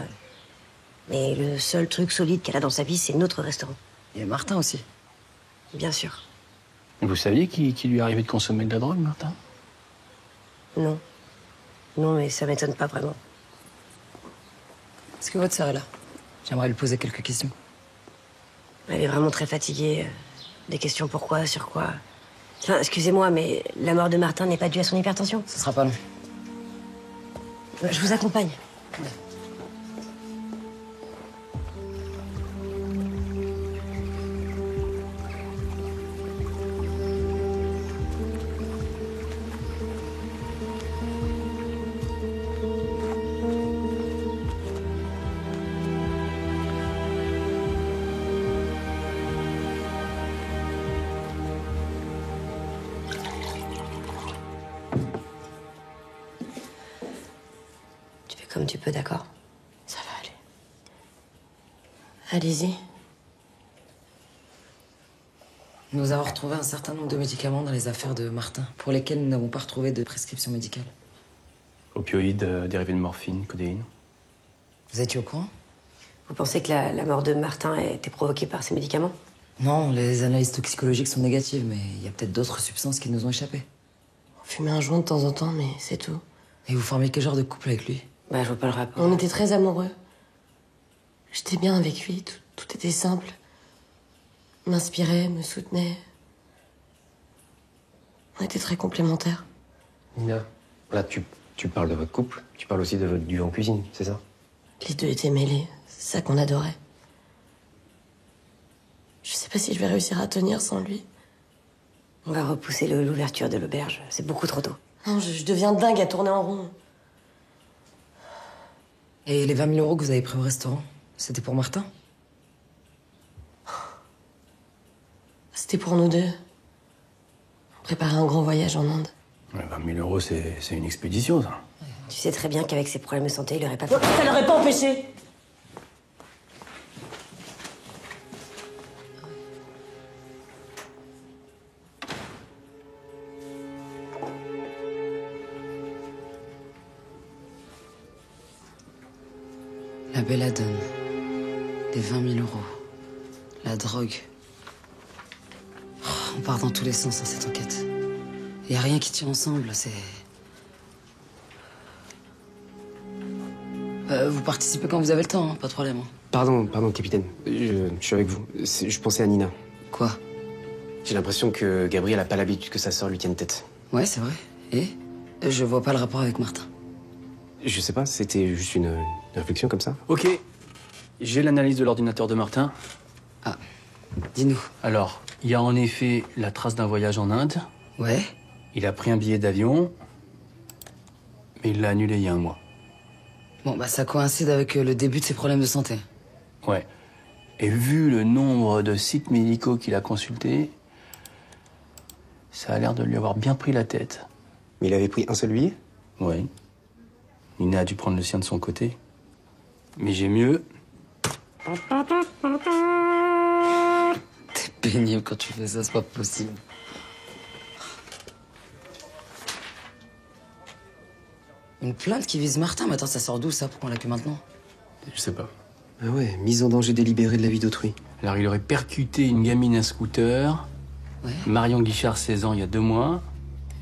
Mais le seul truc solide qu'elle a dans sa vie, c'est notre restaurant. Et Martin aussi. Bien sûr. Vous saviez qu'il lui est arrivé de consommer de la drogue, Martin? Non. Non, mais ça m'étonne pas vraiment. Est-ce que votre sœur est là? J'aimerais lui poser quelques questions. Elle est vraiment très fatiguée. Des questions pourquoi, sur quoi. Enfin, excusez-moi, mais la mort de Martin n'est pas due à son hypertension. Ce sera pas long. Je vous accompagne. Comme tu peux, d'accord? Ça va aller. Allez-y. Nous avons retrouvé un certain nombre de médicaments dans les affaires de Martin, pour lesquels nous n'avons pas retrouvé de prescription médicale. Opioïdes, dérivés de morphine, codéine. Vous étiez au courant? Vous pensez que la mort de Martin a été provoquée par ces médicaments? Non, les analyses toxicologiques sont négatives, mais il y a peut-être d'autres substances qui nous ont échappé. On fumait un joint de temps en temps, mais c'est tout. Et vous formez quel genre de couple avec lui? Bah, je vois pas le rapport. On était très amoureux. J'étais bien avec lui, tout était simple. Il m'inspirait, me soutenait. On était très complémentaires. Nina, là, tu parles de votre couple, tu parles aussi de votre duo en cuisine, c'est ça? Les deux étaient mêlés, c'est ça qu'on adorait. Je sais pas si je vais réussir à tenir sans lui. On va repousser l'ouverture de l'auberge. C'est beaucoup trop tôt. Non, je deviens dingue à tourner en rond. Et les 20 000 € que vous avez pris au restaurant, c'était pour Martin? C'était pour nous deux. On préparait un grand voyage en Inde. Ouais, 20 000 €, c'est une expédition, ça. Tu sais très bien qu'avec ses problèmes de santé, il aurait pas fait... Ça l'aurait pas empêché. La belladone, les 20 000 €, la drogue. Oh, on part dans tous les sens dans cette enquête. Il n'y a rien qui tient ensemble, c'est... vous participez quand vous avez le temps, hein, pas de problème. Hein. Pardon, capitaine. Je suis avec vous. Je pensais à Nina. Quoi? J'ai l'impression que Gabriel a pas l'habitude que sa sœur lui tienne tête. Ouais, c'est vrai. Et je vois pas le rapport avec Martin. Je sais pas, c'était juste une réflexion comme ça. Ok, j'ai l'analyse de l'ordinateur de Martin. Ah, dis-nous. Alors, il y a en effet la trace d'un voyage en Inde. Ouais. Il a pris un billet d'avion, mais il l'a annulé il y a un mois. Bon, bah ça coïncide avec le début de ses problèmes de santé. Ouais. Et vu le nombre de sites médicaux qu'il a consultés, ça a l'air de lui avoir bien pris la tête. Mais il avait pris un seul billet? Oui. Nina a dû prendre le sien de son côté. Mais j'ai mieux. T'es pénible quand tu fais ça, c'est pas possible. Une plainte qui vise Martin, mais attends, ça sort d'où ça? Pourquoi on l'a plus maintenant? Je sais pas. Ah ouais, mise en danger délibérée de la vie d'autrui. Alors, il aurait percuté une gamine à scooter. Ouais. Marion Guichard, 16 ans, il y a 2 mois.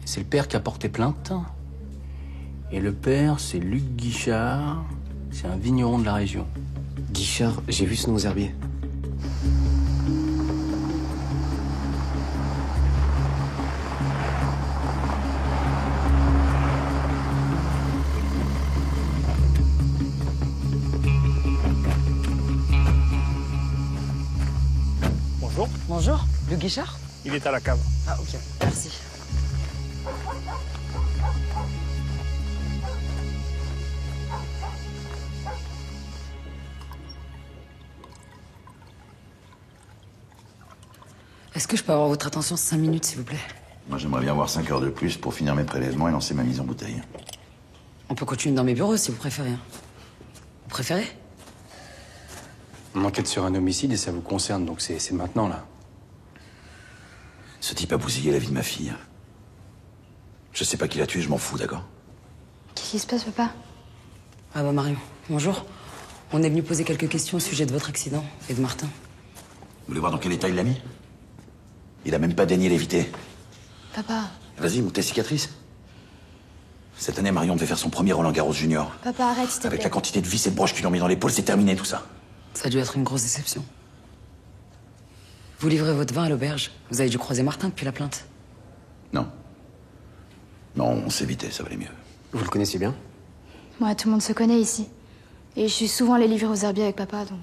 C'est le père qui a porté plainte. Et le père, c'est Luc Guichard. C'est un vigneron de la région. Guichard, j'ai vu ce nom aux herbiers. Bonjour. Bonjour, Luc Guichard? Il est à la cave. Ah, ok, merci. Est-ce que je peux avoir votre attention 5 minutes, s'il vous plaît? Moi, j'aimerais bien avoir 5 heures de plus pour finir mes prélèvements et lancer ma mise en bouteille. On peut continuer dans mes bureaux, si vous préférez. Vous préférez? On enquête sur un homicide et ça vous concerne, donc c'est maintenant, là. Ce type a bousillé la vie de ma fille. Je sais pas qui l'a tué, je m'en fous, d'accord? Qui Qu'est-ce qui se passe, papa? Ah bah Marion, bonjour. On est venu poser quelques questions au sujet de votre accident et de Martin. Vous voulez voir dans quel état il l'a mis? Il a même pas daigné l'éviter. Papa, Vas-y, montre tes cicatrices. Cette année, Marion devait faire son premier Roland Garros junior. papa, arrête, s'il te Avec plaît. la quantité de vis et de broches qu'ils lui ont mis dans l'épaule, c'est terminé tout ça. Ça a dû être une grosse déception. Vous livrez votre vin à l'auberge. Vous avez dû croiser Martin depuis la plainte. Non. Non, on s'évitait, ça valait mieux. Vous le connaissiez bien? Moi, tout le monde se connaît ici. Et je suis souvent allée livrer aux herbiers avec papa, donc...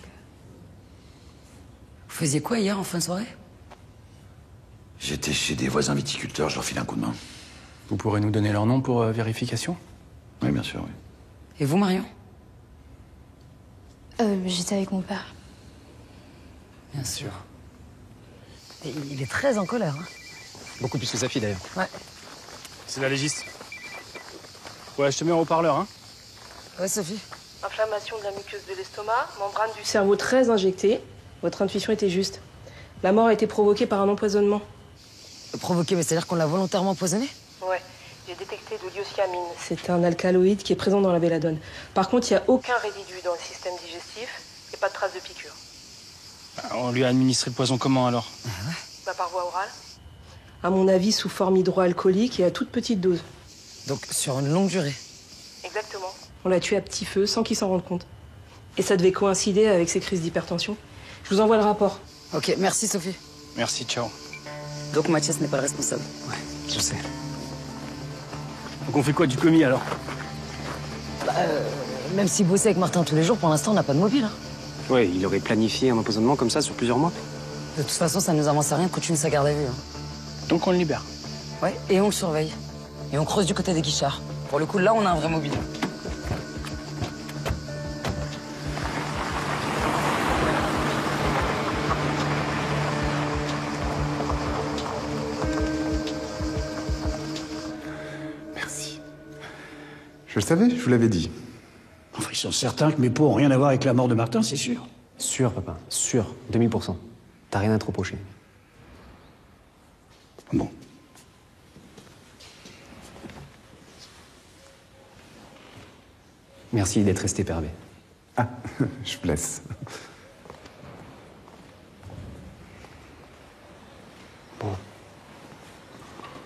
Vous faisiez quoi hier en fin de soirée? J'étais chez des voisins viticulteurs, je leur filais un coup de main. Vous pourrez nous donner leur nom pour vérification? Oui, bien sûr, oui. Et vous, Marion? J'étais avec mon père. Bien sûr. Et il est très en colère, hein? Beaucoup plus que sa fille, d'ailleurs. Ouais. C'est la légiste. Ouais, je te mets en haut-parleur, hein. Ouais, Sophie. Inflammation de la muqueuse de l'estomac, membrane du cerveau très injectée. Votre intuition était juste. La mort a été provoquée par un empoisonnement. Provoqué, mais c'est-à-dire qu'on l'a volontairement empoisonné? Ouais, j'ai détecté de l'iosciamine. C'est un alcaloïde qui est présent dans la belladone. Par contre, il n'y a aucun résidu dans le système digestif et pas de traces de piqûre. On lui a administré le poison comment alors? Bah, par voie orale. À mon avis, sous forme hydroalcoolique et à toute petite dose. Donc sur une longue durée? Exactement. On l'a tué à petit feu sans qu'il s'en rende compte. Et ça devait coïncider avec ses crises d'hypertension. Je vous envoie le rapport. Ok, merci Sophie. Merci, ciao. Donc Mathias n'est pas le responsable? Ouais, je sais. Donc on fait quoi du commis alors? Même s'il bossait avec Martin tous les jours, pour l'instant, on n'a pas de mobile. Hein. Ouais, il aurait planifié un empoisonnement comme ça sur plusieurs mois. De toute façon, ça nous avance à rien de continuer sa garde à vue. Hein. Donc on le libère. Ouais, et on le surveille. Et on creuse du côté des Guichards. Pour le coup, là, on a un vrai mobile. Merci. Je le savais, je vous l'avais dit. Enfin, ils sont certains que mes peaux ont rien à voir avec la mort de Martin, c'est sûr. Sûr, papa. Sûr. 2000%. T'as rien à te reprocher. Bon. Merci d'être resté pervé. Ah, je vous laisse. Bon.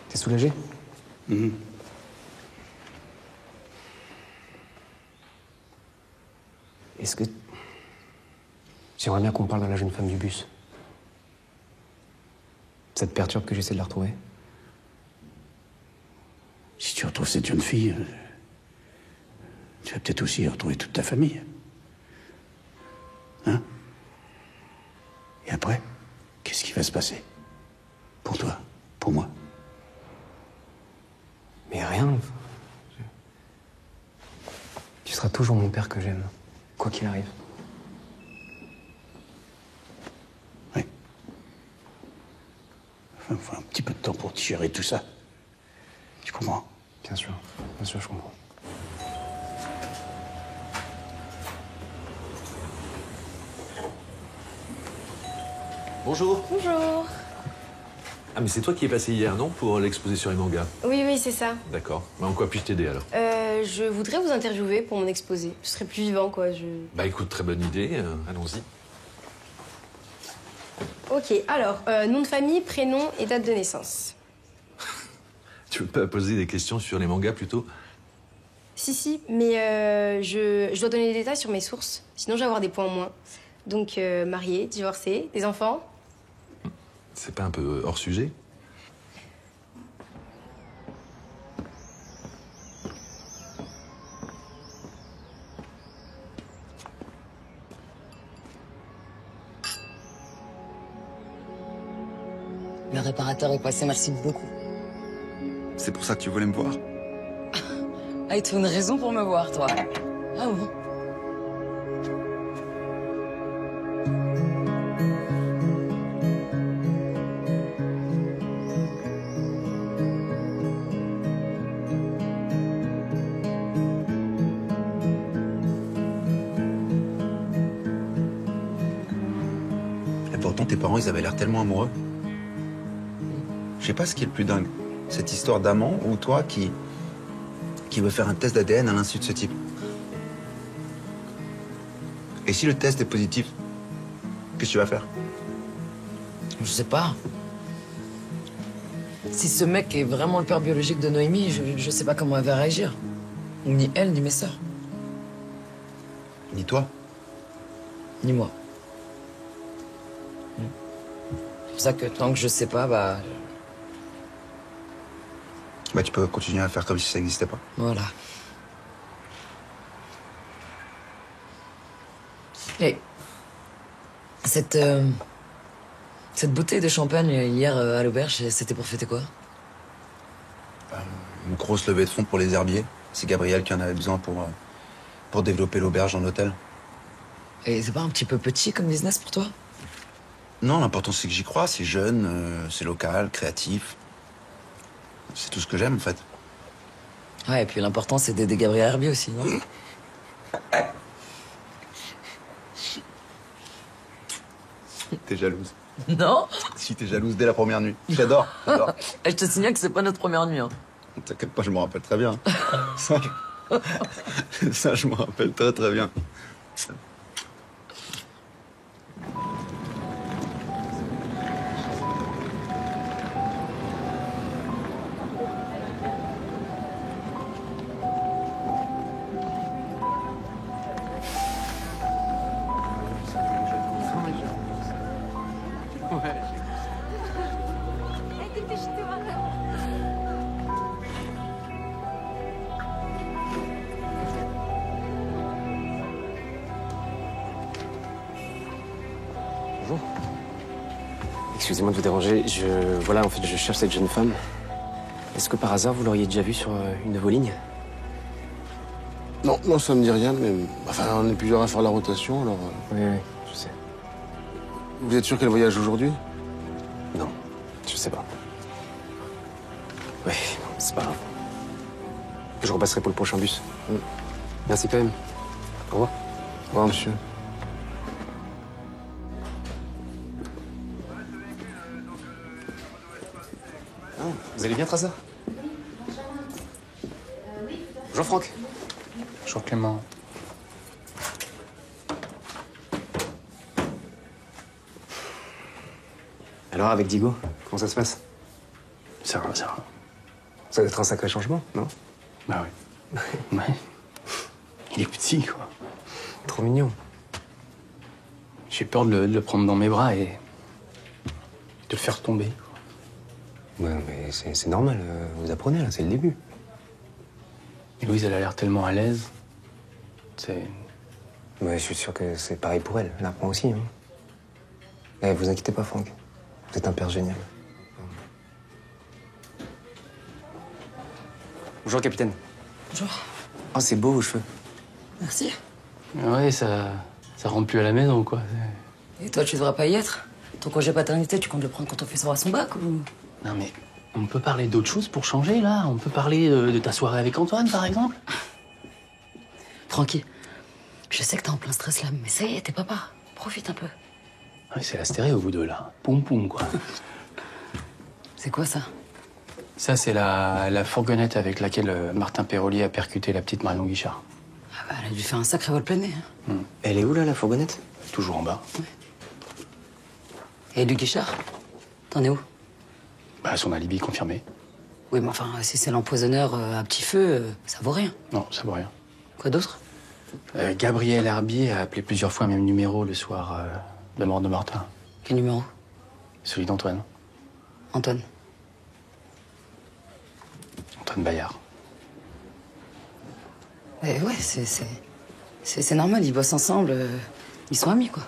T'es soulagé? Est-ce que... J'aimerais bien qu'on parle de la jeune femme du bus. Ça te perturbe que j'essaie de la retrouver? Si tu retrouves cette jeune fille, tu vas peut-être aussi retrouver toute ta famille. Hein? Et après, qu'est-ce qui va se passer? Pour toi, pour moi. Mais rien. Tu seras toujours mon père que j'aime, quoi qu'il arrive. Oui. Enfin, faut un petit peu de temps pour digérer tout ça. Tu comprends? Bien sûr, je comprends. Bonjour. Bonjour. Ah, mais c'est toi qui es passé hier, non? Pour l'exposition et manga. Oui, oui, c'est ça. D'accord. Mais en quoi puis-je t'aider alors? Je voudrais vous interviewer pour mon exposé. Je serais plus vivant, quoi. Bah écoute, très bonne idée. Allons-y. Ok, alors, nom de famille, prénom et date de naissance. Tu veux pas poser des questions sur les mangas plutôt? Si, mais je dois donner des détails sur mes sources. Sinon, je vais avoir des points en moins. Donc, marié, divorcé, des enfants. C'est pas un peu hors sujet? Le réparateur est passé, merci beaucoup. C'est pour ça que tu voulais me voir? Ah, et tu as une raison pour me voir, toi? Ah bon? Et pourtant, tes parents, ils avaient l'air tellement amoureux. Je sais pas ce qui est le plus dingue. Cette histoire d'amant ou toi qui qui veut faire un test d'ADN à l'insu de ce type. Et si le test est positif, qu'est-ce que tu vas faire? Je sais pas. Si ce mec est vraiment le père biologique de Noémie, je sais pas comment elle va réagir. Ni elle, ni mes sœurs. Ni toi? Ni moi. C'est pour ça que tant que je sais pas, bah tu peux continuer à faire comme si ça n'existait pas. voilà. Et cette bouteille de champagne hier à l'auberge, c'était pour fêter quoi? Une grosse levée de fonds pour les herbiers. C'est Gabriel qui en avait besoin pour développer l'auberge en hôtel. Et c'est pas un petit peu petit comme business pour toi? Non, l'important c'est que j'y crois. C'est jeune, c'est local, créatif. C'est tout ce que j'aime en fait. Ouais, et puis l'important c'est d'aider Gabriel Herbier aussi, non? T'es jalouse. Non? Si, t'es jalouse dès la première nuit. J'adore, j'adore. Je te signale que c'est pas notre première nuit, hein. T'inquiète pas, je m'en rappelle très bien. Ça, je m'en rappelle très très bien. Bonjour. Excusez-moi de vous déranger. Voilà, en fait, je cherche cette jeune femme. Est-ce que par hasard, vous l'auriez déjà vue sur une de vos lignes? Non, ça me dit rien, mais enfin, on est plusieurs à faire la rotation, alors... Oui, je sais. Vous êtes sûr qu'elle voyage aujourd'hui? Non, je sais pas. Oui, c'est pas grave. Je repasserai pour le prochain bus. Merci quand même. Au revoir. Au revoir, monsieur. Vous allez bien, Traza? Bonjour, Franck. Bonjour, Clément. Alors, avec Digo, comment ça se passe? Ça va, ça va. Ça doit être un sacré changement, non? Bah oui. Ouais. Il est petit, quoi. Trop mignon. J'ai peur de le prendre dans mes bras et de le faire tomber. Ouais, mais c'est normal, vous apprenez, là, c'est le début. Et Louise, elle a l'air tellement à l'aise. C'est... Ouais, je suis sûr que c'est pareil pour elle. Elle apprend aussi, hein. Eh, vous inquiétez pas, Franck. Vous êtes un père génial. Bonjour, capitaine. Bonjour. Oh, c'est beau, vos cheveux. Merci. Ouais, ça rentre plus à la maison, quoi. Et toi, tu devrais pas y être? Ton congé paternité, tu comptes le prendre quand ton fils aura son bac ou... Non, mais on peut parler d'autre chose pour changer, là. On peut parler de ta soirée avec Antoine, par exemple. Francky, je sais que t'es en plein stress là, mais ça y est, t'es papa. Profite un peu. Ouais, c'est la stéréo, vous deux, là. Poum poum, quoi. C'est quoi ça? Ça, c'est la fourgonnette avec laquelle Martin Perrolier a percuté la petite Marion Guichard. Ah bah, elle a dû faire un sacré vol plein nez. Hein. Elle est où, là, la fourgonnette? Toujours en bas. Ouais. Et Luc Guichard? T'en es où? Bah, son alibi confirmé. Oui, mais enfin, si c'est l'empoisonneur à petit feu, ça vaut rien. Non, ça vaut rien. Quoi d'autre? Gabriel Herbier a appelé plusieurs fois un même numéro le soir de la mort de Martin. Quel numéro? Celui d'Antoine. Antoine. Antoine Bayard. Eh ouais, c'est normal, ils bossent ensemble, ils sont amis, quoi.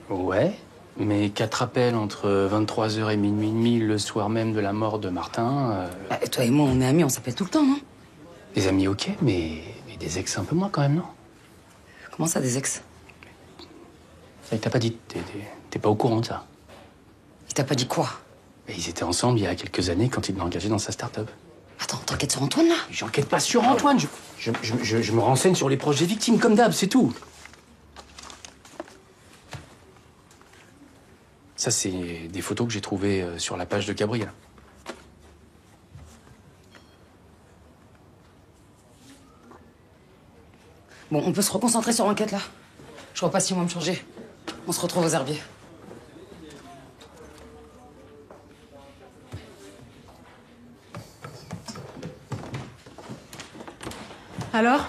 Ouais, mais 4 appels entre 23h et minuit et demi le soir même de la mort de Martin... Bah, toi et moi, on est amis, on s'appelle tout le temps, non? Des amis, ok, mais des ex un peu moins quand même, non? Comment ça, des ex? Ça, il t'a pas dit, t'es pas au courant de ça. Il t'a pas dit quoi? Mais ils étaient ensemble il y a quelques années quand il l'a engagé dans sa start-up. Attends, t'enquêtes sur Antoine, là? J'enquête pas sur Antoine, je me renseigne sur les proches des victimes, comme d'hab, c'est tout. Ça, c'est des photos que j'ai trouvées sur la page de Gabriel. Bon, on peut se reconcentrer sur l'enquête, là. Je vois pas si on va me changer. On se retrouve aux herbiers. Alors?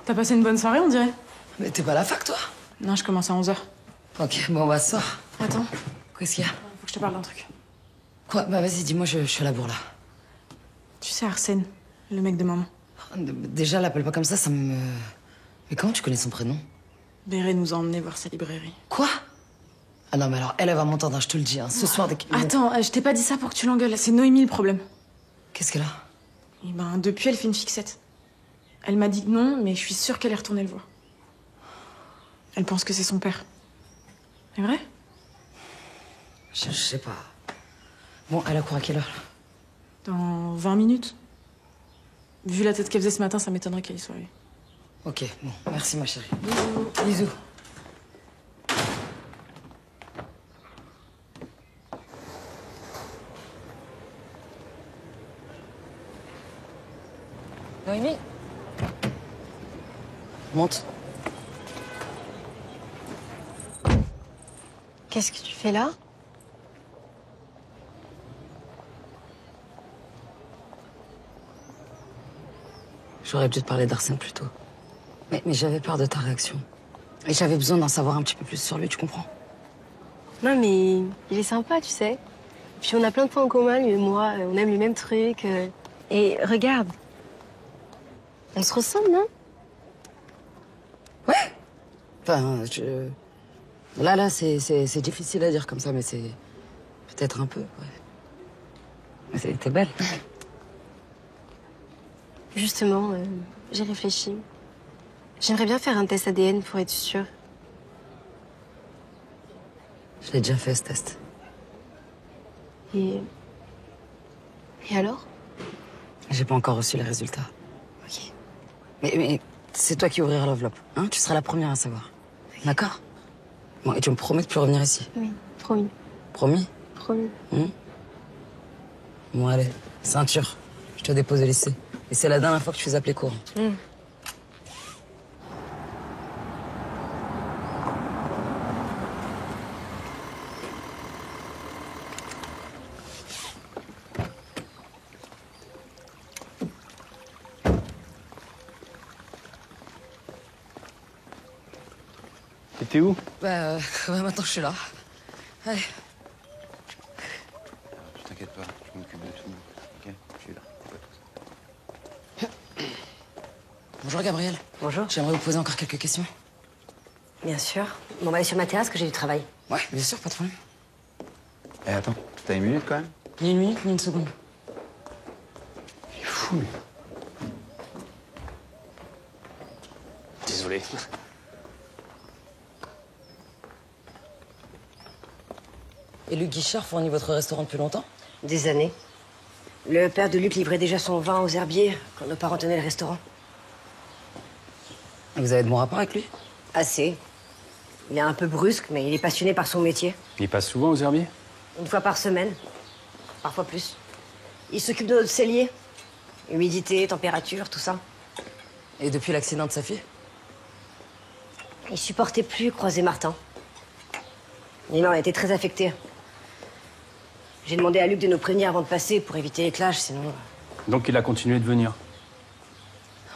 T'as passé une bonne soirée, on dirait? Mais t'es pas à la fac, toi? Non, je commence à 11h. Ok, bon, bah, sors. Attends. Qu'est-ce qu'il y a? Faut que je te parle d'un truc. Quoi? Bah, vas-y, dis-moi, je suis à la bourre, là. Tu sais, Arsène, le mec de maman. Déjà, l'appelle pas comme ça me... Mais comment tu connais son prénom? Béré nous a emmenés voir sa librairie. Quoi? Ah non, mais alors, elle va m'entendre, hein, je te le dis, hein, ce soir... Attends, je t'ai pas dit ça pour que tu l'engueules, c'est Noémie le problème. Qu'est-ce qu'elle a? Eh ben, depuis, elle fait une fixette. Elle m'a dit que non, mais je suis sûre qu'elle est retournée le voir. Elle pense que c'est son père. C'est vrai? Je sais pas. Bon, elle a cours à quelle heure, là? Dans 20 minutes. Vu la tête qu'elle faisait ce matin, ça m'étonnerait qu'elle y soit allée. Ok, bon, merci ma chérie. Bisous. Bisous. Noémie? Monte. Qu'est-ce que tu fais là? J'aurais dû te parler d'Arsène plus tôt. Mais j'avais peur de ta réaction. Et j'avais besoin d'en savoir un petit peu plus sur lui, tu comprends? Non, mais il est sympa, tu sais. Puis on a plein de points en commun, lui et moi. On aime les mêmes trucs. Et regarde. On se ressemble, non? Ouais. Enfin, Là, c'est difficile à dire comme ça, mais c'est... Peut-être un peu, ouais. Mais t'es belle. Justement, j'ai réfléchi. J'aimerais bien faire un test ADN pour être sûre. Je l'ai déjà fait, ce test. Et alors? J'ai pas encore reçu les résultats. Ok. Mais c'est toi qui ouvriras l'enveloppe, hein? Tu seras la première à savoir. D'accord? Bon, et tu me promets de plus revenir ici? Oui, promis. Promis? Promis. Bon, allez, ceinture. Je te dépose au lycée. Et c'est la dernière fois que tu fais appeler cours. T'es où? Bah, maintenant je suis là. Allez. T'inquiète pas, je m'occupe de tout. Ok, je suis là. Bonjour Gabriel. Bonjour. J'aimerais vous poser encore quelques questions. Bien sûr. Bon, on va aller sur ma terrasse que j'ai du travail. Ouais, bien sûr, pas de problème. Eh, attends, t'as une minute quand même? Ni une minute, ni une seconde. Il est fou, lui. Désolé. Et Luc Guichard fournit votre restaurant depuis longtemps? Des années. Le père de Luc livrait déjà son vin aux herbiers quand nos parents tenaient le restaurant. Vous avez de bons rapports avec lui? Assez. Il est un peu brusque, mais il est passionné par son métier. Il passe souvent aux herbiers? Une fois par semaine. Parfois plus. Il s'occupe de notre cellier. Humidité, température, tout ça. Et depuis l'accident de sa fille? Il supportait plus croiser Martin. Nina en était très affectée. J'ai demandé à Luc de nous prévenir avant de passer pour éviter les clashs, sinon... Donc il a continué de venir?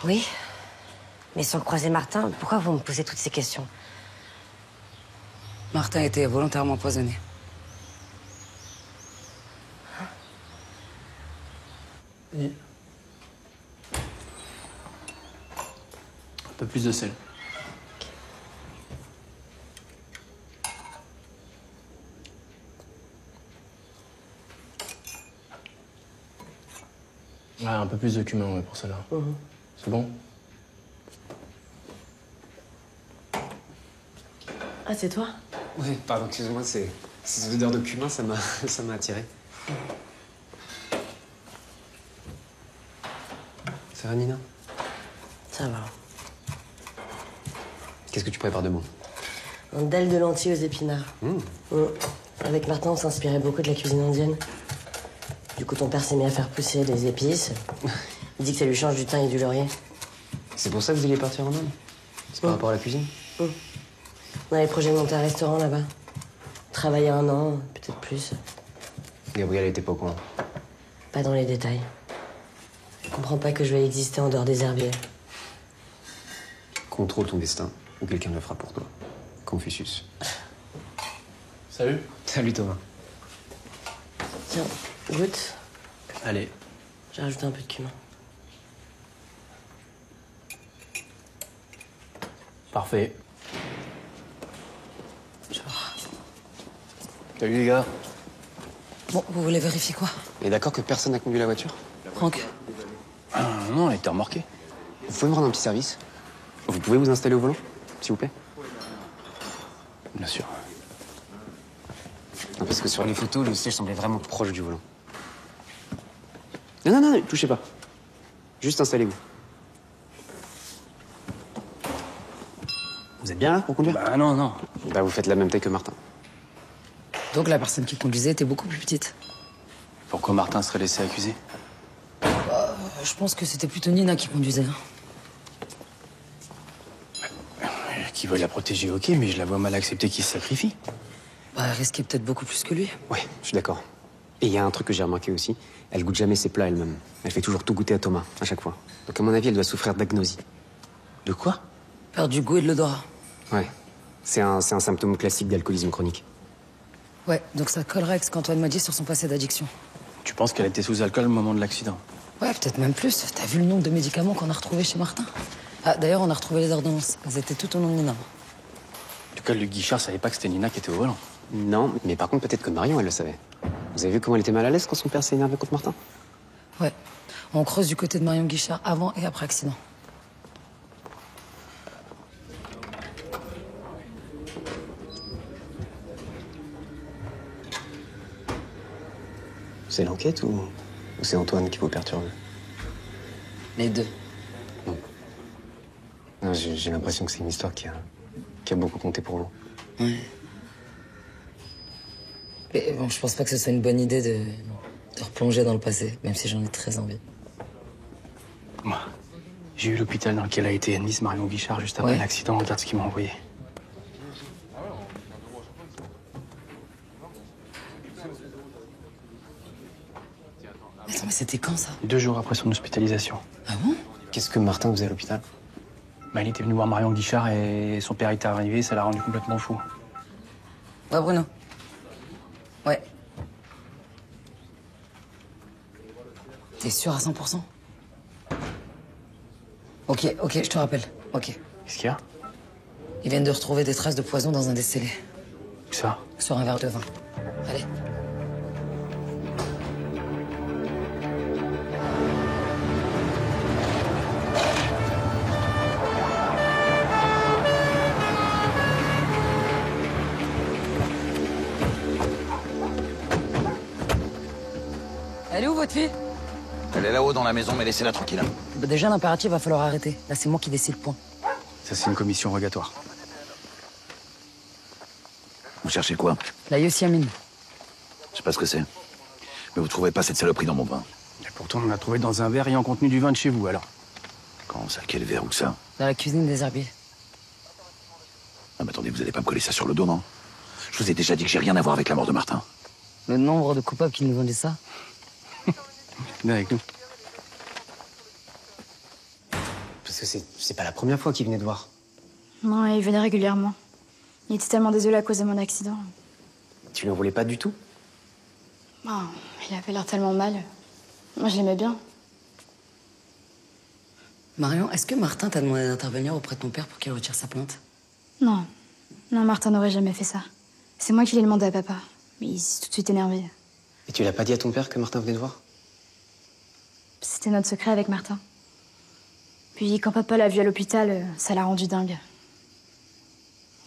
Oui. Mais sans croiser Martin, pourquoi vous me posez toutes ces questions? Martin a été volontairement empoisonné. Un peu plus de sel. Ouais, un peu plus de cumin, ouais, pour celle-là. C'est bon? Ah, c'est toi? Oui, pardon, excuse-moi, c'est ces odeurs de cumin, ça m'a attiré. Ça va, Nina? Ça va. Qu'est-ce que tu prépares de bon? Un dalle de lentilles aux épinards. Avec Martin, on s'inspirait beaucoup de la cuisine indienne. Du coup, ton père s'est mis à faire pousser des épices. Il dit que ça lui change du thym et du laurier. C'est pour ça que vous alliez partir en Inde? C'est par rapport à la cuisine? On a les projets de monter un restaurant là-bas. Travailler 1 an, peut-être plus. Gabriel était pas au courant. Pas dans les détails. Je comprends pas que je vais exister en dehors des herbiers. Contrôle ton destin, ou quelqu'un le fera pour toi. Confucius. Salut. Salut Thomas. Tiens, goûte. Allez. J'ai rajouté un peu de cumin. Parfait. Salut les gars. Bon, vous voulez vérifier quoi? Et d'accord que personne n'a conduit la voiture? Franck? Non, elle était remorquée. Vous pouvez me rendre un petit service? Vous pouvez vous installer au volant, s'il vous plaît? Bien sûr. Non, parce que sur les photos, le siège semblait vraiment proche du volant. Non, non, non, touchez pas. Juste installez-vous. Vous êtes bien là pour conduire? Bah non, non. Bah vous faites la même taille que Martin. Donc la personne qui conduisait était beaucoup plus petite. Pourquoi Martin serait laissé accuser? Je pense que c'était plutôt Nina qui conduisait. Qui veut la protéger, ok, mais je la vois mal accepter qu'il se sacrifie. Bah, elle risquait peut-être beaucoup plus que lui. Ouais, je suis d'accord. Et il y a un truc que j'ai remarqué aussi. Elle goûte jamais ses plats elle-même. Elle fait toujours tout goûter à Thomas, à chaque fois. Donc à mon avis, elle doit souffrir d'agnosie. De quoi? Perdre du goût et de l'odorat. Ouais. C'est un symptôme classique d'alcoolisme chronique. Ouais, donc ça collerait avec ce qu'Antoine m'a dit sur son passé d'addiction. Tu penses qu'elle était sous alcool au moment de l'accident? Ouais, peut-être même plus. T'as vu le nombre de médicaments qu'on a retrouvés chez Martin? Ah, d'ailleurs, on a retrouvé les ordonnances. Elles étaient toutes au nom de Nina. En tout cas, Luc Guichard savait pas que c'était Nina qui était au volant. Non, mais par contre, peut-être que Marion, elle le savait. Vous avez vu comment elle était mal à l'aise quand son père s'est énervé contre Martin? Ouais. On creuse du côté de Marion Guichard avant et après accident. C'est l'enquête ou c'est Antoine qui vous perturbe? Les deux. Non, j'ai l'impression que c'est une histoire qui a beaucoup compté pour vous. Ouais. Mais bon, je pense pas que ce soit une bonne idée de replonger dans le passé, même si j'en ai très envie. Moi, j'ai eu l'hôpital dans lequel a été admise Marion Guichard juste après l'accident. Regarde ce qu'il m'a envoyé. Attends, mais c'était quand ça? 2 jours après son hospitalisation. Ah bon? Qu'est-ce que Martin faisait à l'hôpital? Bah, il était venu voir Marion Guichard et son père était arrivé, ça l'a rendu complètement fou. Ouais, Bruno. Ouais. T'es sûr à 100%? Ok, je te rappelle. Ok. Qu'est-ce qu'il y a? Ils viennent de retrouver des traces de poison dans un des scellés. Ça? Sur un verre de vin. Allez. Elle est où, votre fille? Elle est là-haut dans la maison, mais laissez-la tranquille. Bah déjà, l'impératif, va falloir arrêter. Là, c'est moi qui décide, point. Ça, c'est une commission rogatoire. Vous cherchez quoi? La yossiamine. Je sais pas ce que c'est. Mais vous trouvez pas cette saloperie dans mon vin? Et pourtant, on l'a trouvé dans un verre ayant contenu du vin de chez vous, alors. Quand ça? Quel verre ou ça? Dans la cuisine des herbiers. Ah, mais attendez, vous allez pas me coller ça sur le dos, non? Je vous ai déjà dit que j'ai rien à voir avec la mort de Martin. Le nombre de coupables qui nous ont dit ça. Viens avec nous. Parce que c'est pas la première fois qu'il venait te voir. Non, il venait régulièrement. Il était tellement désolé à cause de mon accident. Tu lui en voulais pas du tout? Oh, il avait l'air tellement mal. Moi, je l'aimais bien. Marion, est-ce que Martin t'a demandé d'intervenir auprès de ton père pour qu'il retire sa plainte? Non. Non, Martin n'aurait jamais fait ça. C'est moi qui l'ai demandé à papa. Mais il s'est tout de suite énervé. Et tu l'as pas dit à ton père que Martin venait te voir? C'était notre secret avec Martin. Puis quand papa l'a vu à l'hôpital, ça l'a rendu dingue.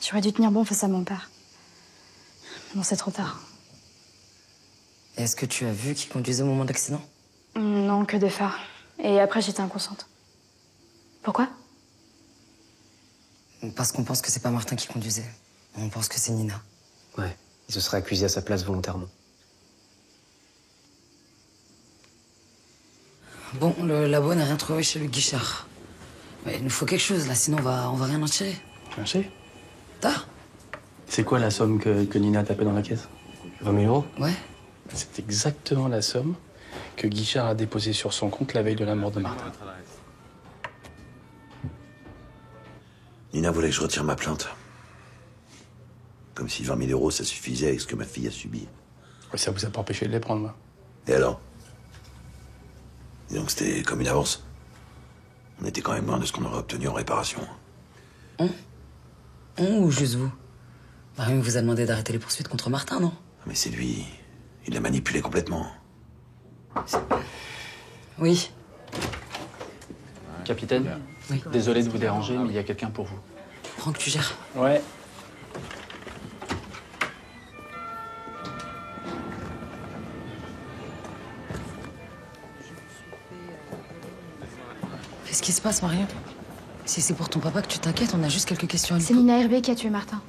J'aurais dû tenir bon face à mon père. Bon, c'est trop tard. Est-ce que tu as vu qui conduisait au moment de l'accident? Non, que des phares. Et après, j'étais inconsciente. Pourquoi? Parce qu'on pense que c'est pas Martin qui conduisait. On pense que c'est Nina. Ouais, il se serait accusé à sa place volontairement. Bon, le labo n'a rien trouvé chez Luc Guichard. Mais il nous faut quelque chose là, sinon on va rien en tirer. Je sais. T'as? C'est quoi la somme que Nina a tapée dans la caisse? 20 000 euros? Ouais. C'est exactement la somme que Guichard a déposée sur son compte la veille de la mort de Martin. Nina voulait que je retire ma plainte. Comme si 20 000 euros, ça suffisait avec ce que ma fille a subi. Ouais, ça vous a pas empêché de les prendre, moi. Et alors? Et donc c'était comme une avance. On était quand même loin de ce qu'on aurait obtenu en réparation. On ou juste vous? Marion vous a demandé d'arrêter les poursuites contre Martin, non? Mais c'est lui. Il l'a manipulé complètement. Oui. Capitaine, oui. Désolé de vous déranger, mais il y a quelqu'un pour vous. Franck, tu gères. Ouais. Qu'est-ce qui se passe, Marion? Si c'est pour ton papa que tu t'inquiètes, on a juste quelques questions à lui C'est Nina Hervé qui a tué Martin.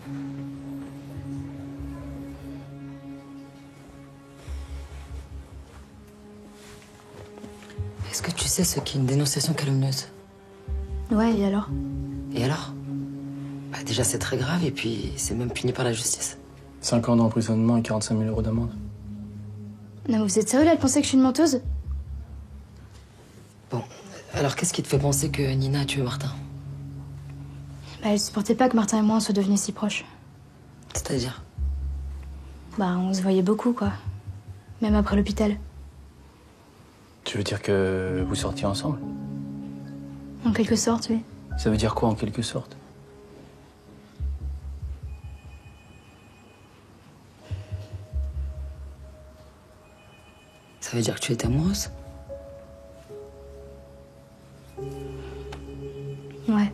Est-ce que tu sais ce qu'est une dénonciation calomnieuse? Ouais, et alors? Et alors? Bah déjà, c'est très grave et puis c'est même puni par la justice. 5 ans d'emprisonnement et 45 000 euros d'amende. Non, mais vous êtes sérieux là? Elle pensait que je suis une menteuse? Bon, alors qu'est-ce qui te fait penser que Nina a tué Martin? Bah, elle supportait pas que Martin et moi soient devenus si proches. C'est-à-dire? Bah, on se voyait beaucoup, quoi. Même après l'hôpital. Tu veux dire que vous sortiez ensemble? En quelque sorte, oui. Ça veut dire quoi, en quelque sorte? Ça veut dire que tu étais amoureuse? Ouais.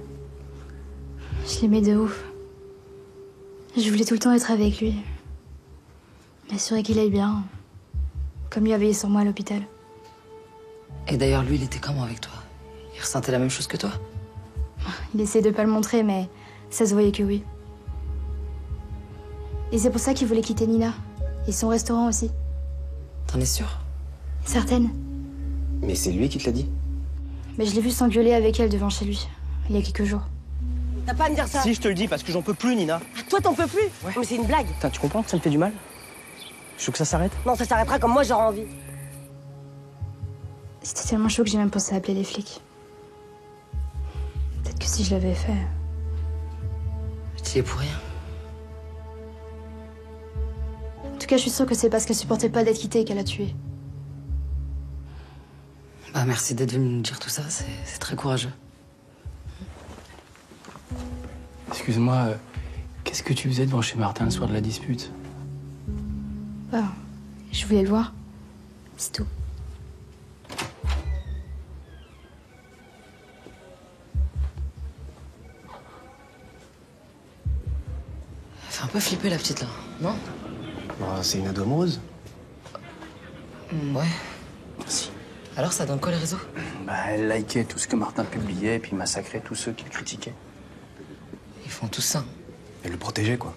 Je l'aimais de ouf. Je voulais tout le temps être avec lui. M'assurer qu'il aille bien. Comme lui a veillé sur moi à l'hôpital. Et d'ailleurs, lui, il était comment avec toi? Il ressentait la même chose que toi? Il essayait de pas le montrer, mais ça se voyait que oui. Et c'est pour ça qu'il voulait quitter Nina. Et son restaurant aussi. T'en es sûre? Certaine. Mais c'est lui qui te l'a dit? Mais je l'ai vu s'engueuler avec elle devant chez lui, il y a quelques jours. T'as pas à me dire ça. Si, je te le dis, parce que j'en peux plus, Nina. Ah, toi, t'en peux plus? Ouais. Mais c'est une blague. Putain, tu comprends que ça me fait du mal? Je veux que ça s'arrête? Non, ça s'arrêtera comme moi j'aurai envie. C'était tellement chaud que j'ai même pensé à appeler les flics. Peut-être que si je l'avais fait... Tu y es pour rien. En tout cas, je suis sûre que c'est parce qu'elle supportait pas d'être quittée qu'elle a tué. Bah merci d'être venu nous dire tout ça, c'est très courageux. Excuse-moi, qu'est-ce que tu faisais devant chez Martin le soir de la dispute? Bah, je voulais le voir. C'est tout. Elle fait un peu flipper la petite là, non? Bah, c'est une ado amoureuse. Ouais. Si. Alors ça donne quoi les réseaux? Bah, elle likait tout ce que Martin publiait, puis massacrait tous ceux qui le critiquaient. Ils font tout ça. Elle le protégeait, quoi.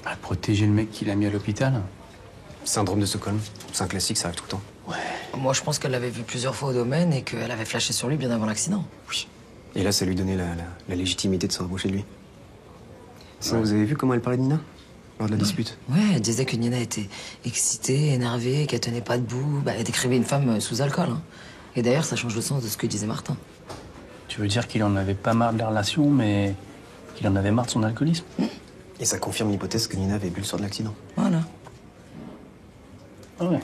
Bah, protéger le mec qui l'a mis à l'hôpital. Syndrome de Stockholm. C'est un classique, ça arrive tout le temps. Ouais. Moi je pense qu'elle l'avait vu plusieurs fois au domaine et qu'elle avait flashé sur lui bien avant l'accident. Oui. Et là, ça lui donnait la légitimité de se rapprocher de lui. Sinon, vous avez vu comment elle parlait de Nina lors de la dispute? Ouais, elle disait que Nina était excitée, énervée, qu'elle tenait pas debout. Bah, elle décrivait une femme sous alcool. Hein. Et d'ailleurs, ça change le sens de ce que disait Martin. Tu veux dire qu'il en avait pas marre de la relation, mais qu'il en avait marre de son alcoolisme? Et ça confirme l'hypothèse que Nina avait bu le soir de l'accident. Voilà. Ah ouais.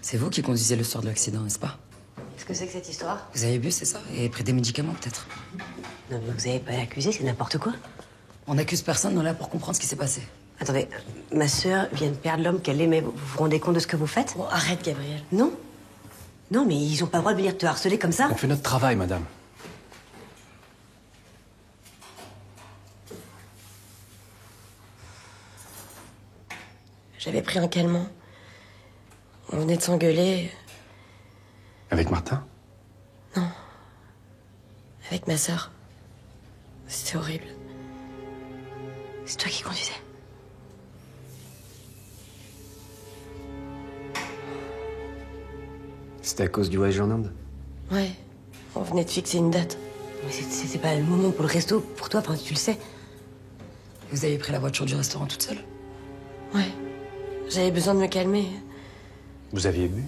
C'est vous qui conduisez le soir de l'accident, n'est-ce pas? Qu'est-ce que c'est que cette histoire? Vous avez bu, c'est ça? Et pris des médicaments, peut-être? Non, mais vous avez pas accusé, c'est n'importe quoi. On n'accuse personne, on est là pour comprendre ce qui s'est passé. Attendez, ma sœur vient de perdre l'homme qu'elle aimait. Vous vous rendez compte de ce que vous faites? Bon, arrête, Gabriel. Non. Non, mais ils ont pas le droit de venir te harceler comme ça. On fait notre travail, madame. J'avais pris un calmant. On venait de s'engueuler. Avec Martin? Non. Avec ma sœur. C'était horrible. C'est toi qui conduisais? C'était à cause du voyage en Inde? Ouais. On venait de fixer une date. Mais c'était pas le moment pour le resto, pour toi, enfin, tu le sais. Vous avez pris la voiture du restaurant toute seule? Ouais. J'avais besoin de me calmer. Vous aviez bu?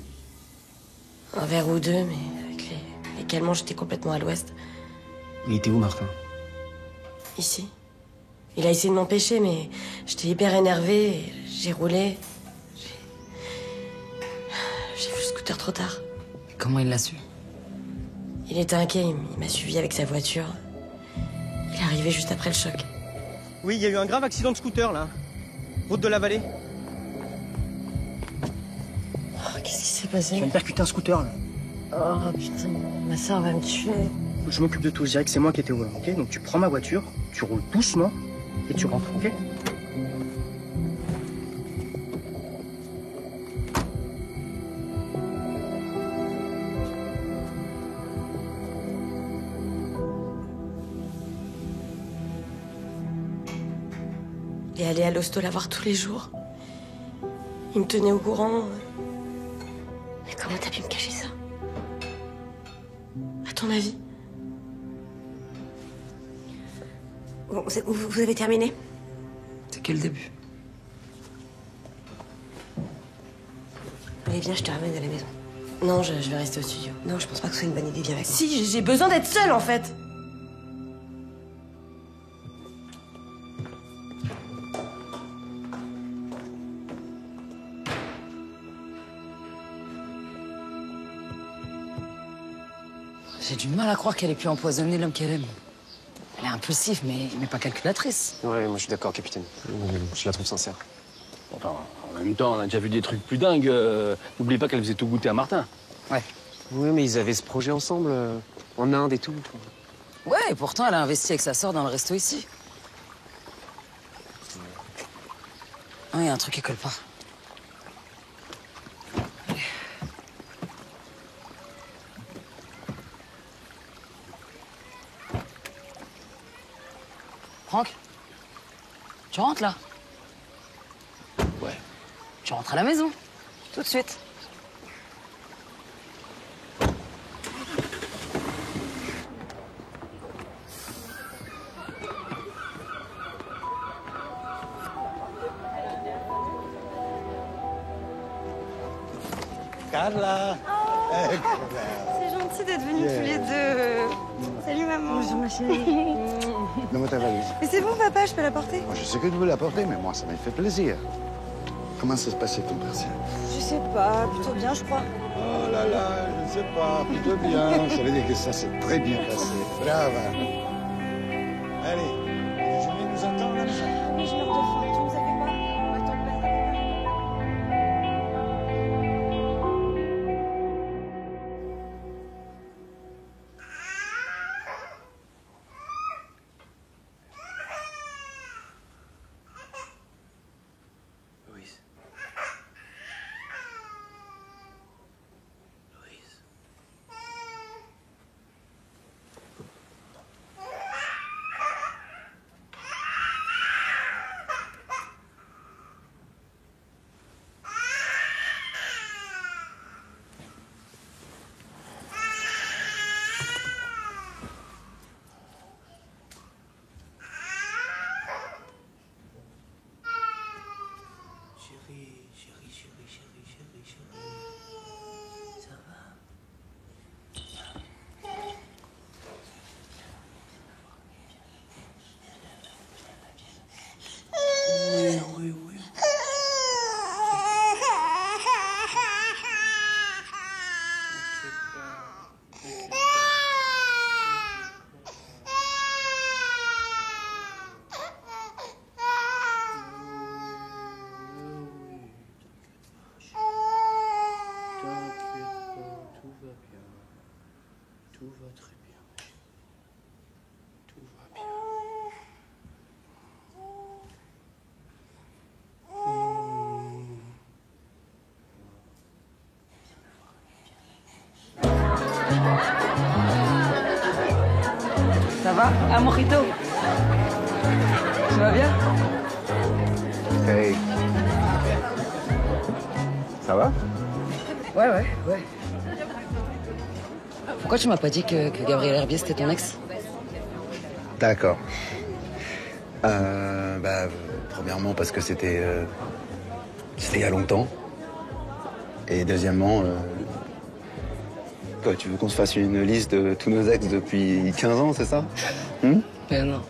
Un verre ou deux, mais avec les calmants, j'étais complètement à l'ouest. Il était où, Martin? Ici. Il a essayé de m'empêcher, mais j'étais hyper énervée. Et j'ai roulé. J'ai vu le scooter trop tard. Comment il l'a su? Il était inquiet, il m'a suivi avec sa voiture. Il est arrivé juste après le choc. Oui, il y a eu un grave accident de scooter, là. Route de la vallée. Oh, qu'est-ce qui s'est passé? Je viens de percuter un scooter, là. Oh putain, ma soeur va me tuer. Je m'occupe de tout, je dirais que c'est moi qui étais au volant, ok? Donc tu prends ma voiture, tu roules doucement et tu rentres, ok? Il est allé à l'hosto la voir tous les jours. Il me tenait au courant. Mais comment t'as pu me cacher ça? À ton avis? Bon, vous avez terminé? C'est que le début. Allez, viens, je te ramène à la maison. Non, je vais rester au studio. Non, je pense pas que ce soit une bonne idée, viens avec moi. Si, j'ai besoin d'être seule, en fait. J'ai du mal à croire qu'elle ait pu empoisonner l'homme qu'elle aime. Elle est impulsive, mais pas calculatrice. Ouais, moi je suis d'accord, capitaine. Je la trouve sincère. Enfin, en même temps, on a déjà vu des trucs plus dingues. N'oubliez pas qu'elle faisait tout goûter à Martin. Ouais. Oui, mais ils avaient ce projet ensemble, en Inde et tout. Ouais, et pourtant, elle a investi avec sa sœur dans le resto ici. Ah, il y a un truc qui colle pas. Allez. Franck, tu rentres là? Ouais. Tu rentres à la maison, tout de suite. Carla. C'est gentil d'être venus tous les deux. Salut maman. Bonjour ma chérie. Donne-moi ta valise. Mais c'est bon papa, je peux la porter? Moi, je sais que tu veux la porter, mais moi, ça m'a fait plaisir. Comment ça se passait ton partiel? Je sais pas, plutôt bien je crois. Oh là là, je ne sais pas, plutôt bien. Ça veut dire que ça s'est très bien passé. Bravo. Allez, je vais nous attendre là. Mais je meurs de faim, tu nous as fait quoi? Louise. Ça va? Oui. Tout va très bien. Tout va bien. Ça va? Un mojito? Tu vas bien? Hey. Ça va? Ouais. Pourquoi tu m'as pas dit que Gabriel Herbier c'était ton ex? D'accord. Premièrement parce que c'était il y a longtemps. Et deuxièmement, quoi, tu veux qu'on se fasse une liste de tous nos ex depuis 15 ans, c'est ça? Mais non.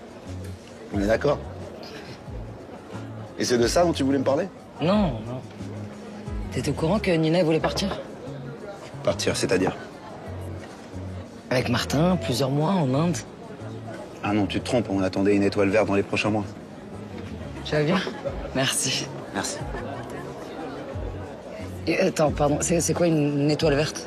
On est d'accord? Et c'est de ça dont tu voulais me parler? Non, non. T'étais au courant que Nina voulait partir? Partir, c'est-à-dire? Avec Martin, plusieurs mois en Inde. Ah non, tu te trompes, on attendait une étoile verte dans les prochains mois. Tu vas bien? Merci. Merci. Et attends, pardon, c'est quoi une étoile verte?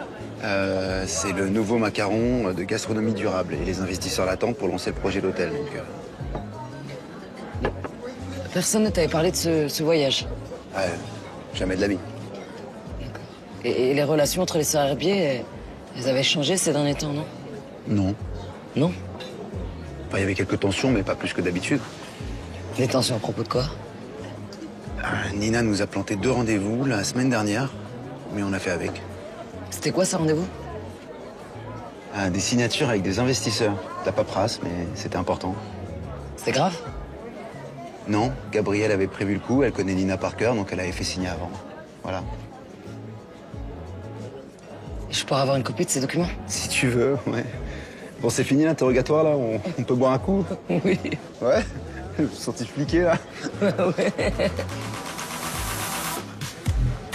C'est le nouveau macaron de gastronomie durable et les investisseurs l'attendent pour lancer le projet d'hôtel. Donc, Personne ne t'avait parlé de ce voyage? ouais, jamais de la vie. Et les relations entre les sœurs Herbier, elles avaient changé ces derniers temps, non? Non. Non? Enfin, il y avait quelques tensions, mais pas plus que d'habitude. Des tensions à propos de quoi? Nina nous a planté 2 rendez-vous la semaine dernière, mais on a fait avec. C'était quoi, ce rendez-vous? Des signatures avec des investisseurs. La paperasse, mais c'était important. C'était grave? Non, Gabrielle avait prévu le coup, elle connaît Nina par cœur, donc elle avait fait signer avant. Voilà. Et je pourrais avoir une copie de ces documents? Si tu veux, ouais. Bon, c'est fini l'interrogatoire, là, on peut boire un coup? Oui. Ouais? Je me suis senti fliqué, là. Ouais.